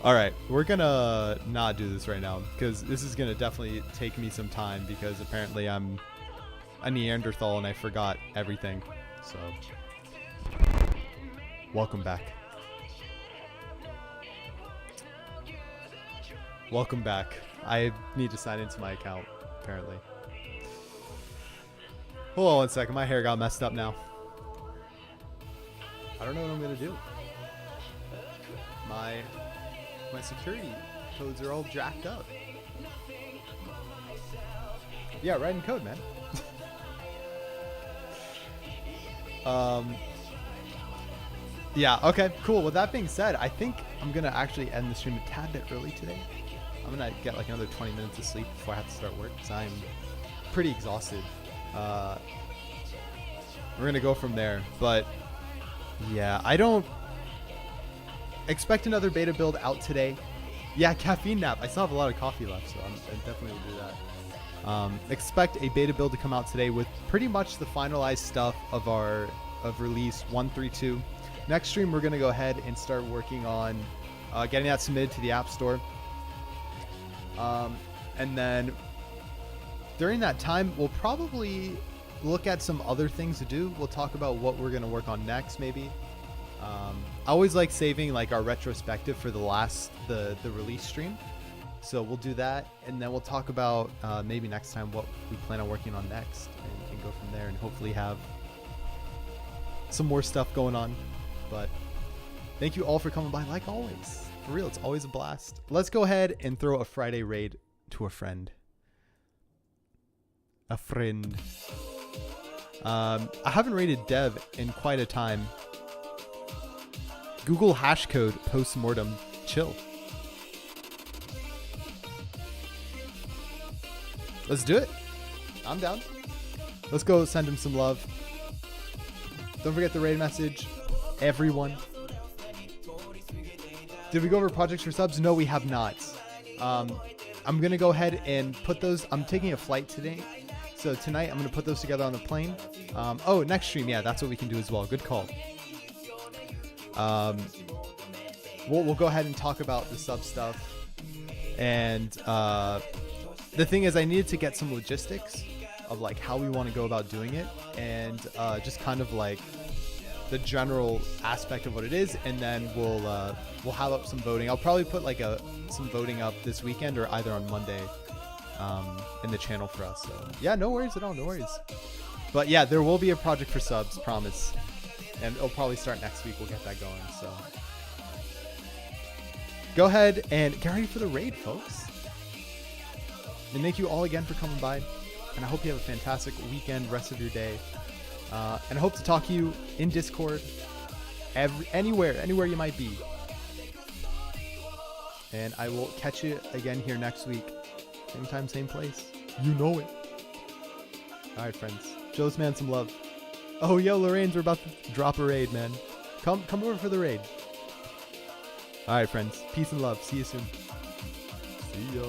All right, we're gonna not do this right now because this is gonna definitely take me some time because apparently I'm a Neanderthal and I forgot everything. So, welcome back. Welcome back. I need to sign into my account, apparently. Hold on one second, my hair got messed up now. I don't know what I'm gonna do. My security codes are all jacked up. Yeah, writing code, man. Yeah, okay, cool. With that being said, I think I'm gonna actually end the stream a tad bit early today. I'm gonna get like another 20 minutes of sleep before I have to start work because I'm pretty exhausted. We're gonna go from there, but Yeah, I don't expect another beta build out today. Yeah, caffeine nap. I still have a lot of coffee left, so I definitely will do that. Expect a beta build to come out today with pretty much the finalized stuff of release 1.3.2. Next stream, we're going to go ahead and start working on getting that submitted to the App Store. And then during that time, we'll probably look at some other things to do. We'll talk about what we're going to work on next, maybe. I always like saving like our retrospective for the release stream. So we'll do that, and then we'll talk about maybe next time what we plan on working on next, and go from there, and hopefully have some more stuff going on. But thank you all for coming by, like always. For real, it's always a blast. Let's go ahead and throw a Friday raid to a friend. A friend. I haven't raided Dev in quite a time. Google hashcode postmortem chill. Let's do it. I'm down. Let's go send him some love. Don't forget the raid message. Everyone. Did we go over projects for subs? No, we have not. I'm going to go ahead and put those. I'm taking a flight today. So tonight I'm going to put those together on the plane. Oh, next stream. Yeah, that's what we can do as well. Good call. We'll go ahead and talk about the sub stuff. And the thing is, I needed to get some logistics of like how we want to go about doing it, and just kind of like the general aspect of what it is, and then we'll have up some voting. I'll probably put like some voting up this weekend or either on Monday in the channel for us. So yeah, no worries at all, no worries. But yeah, there will be a project for subs, promise, and it'll probably start next week. We'll get that going. So go ahead and get ready for the raid, folks. And thank you all again for coming by, and I hope you have a fantastic weekend, rest of your day. And I hope to talk to you in Discord, anywhere you might be. And I will catch you again here next week. Same time, same place. You know it. All right, friends. Show this man some love. Oh, yo, Lorraine's, we're about to drop a raid, man. Come over for the raid. All right, friends. Peace and love. See you soon. See ya.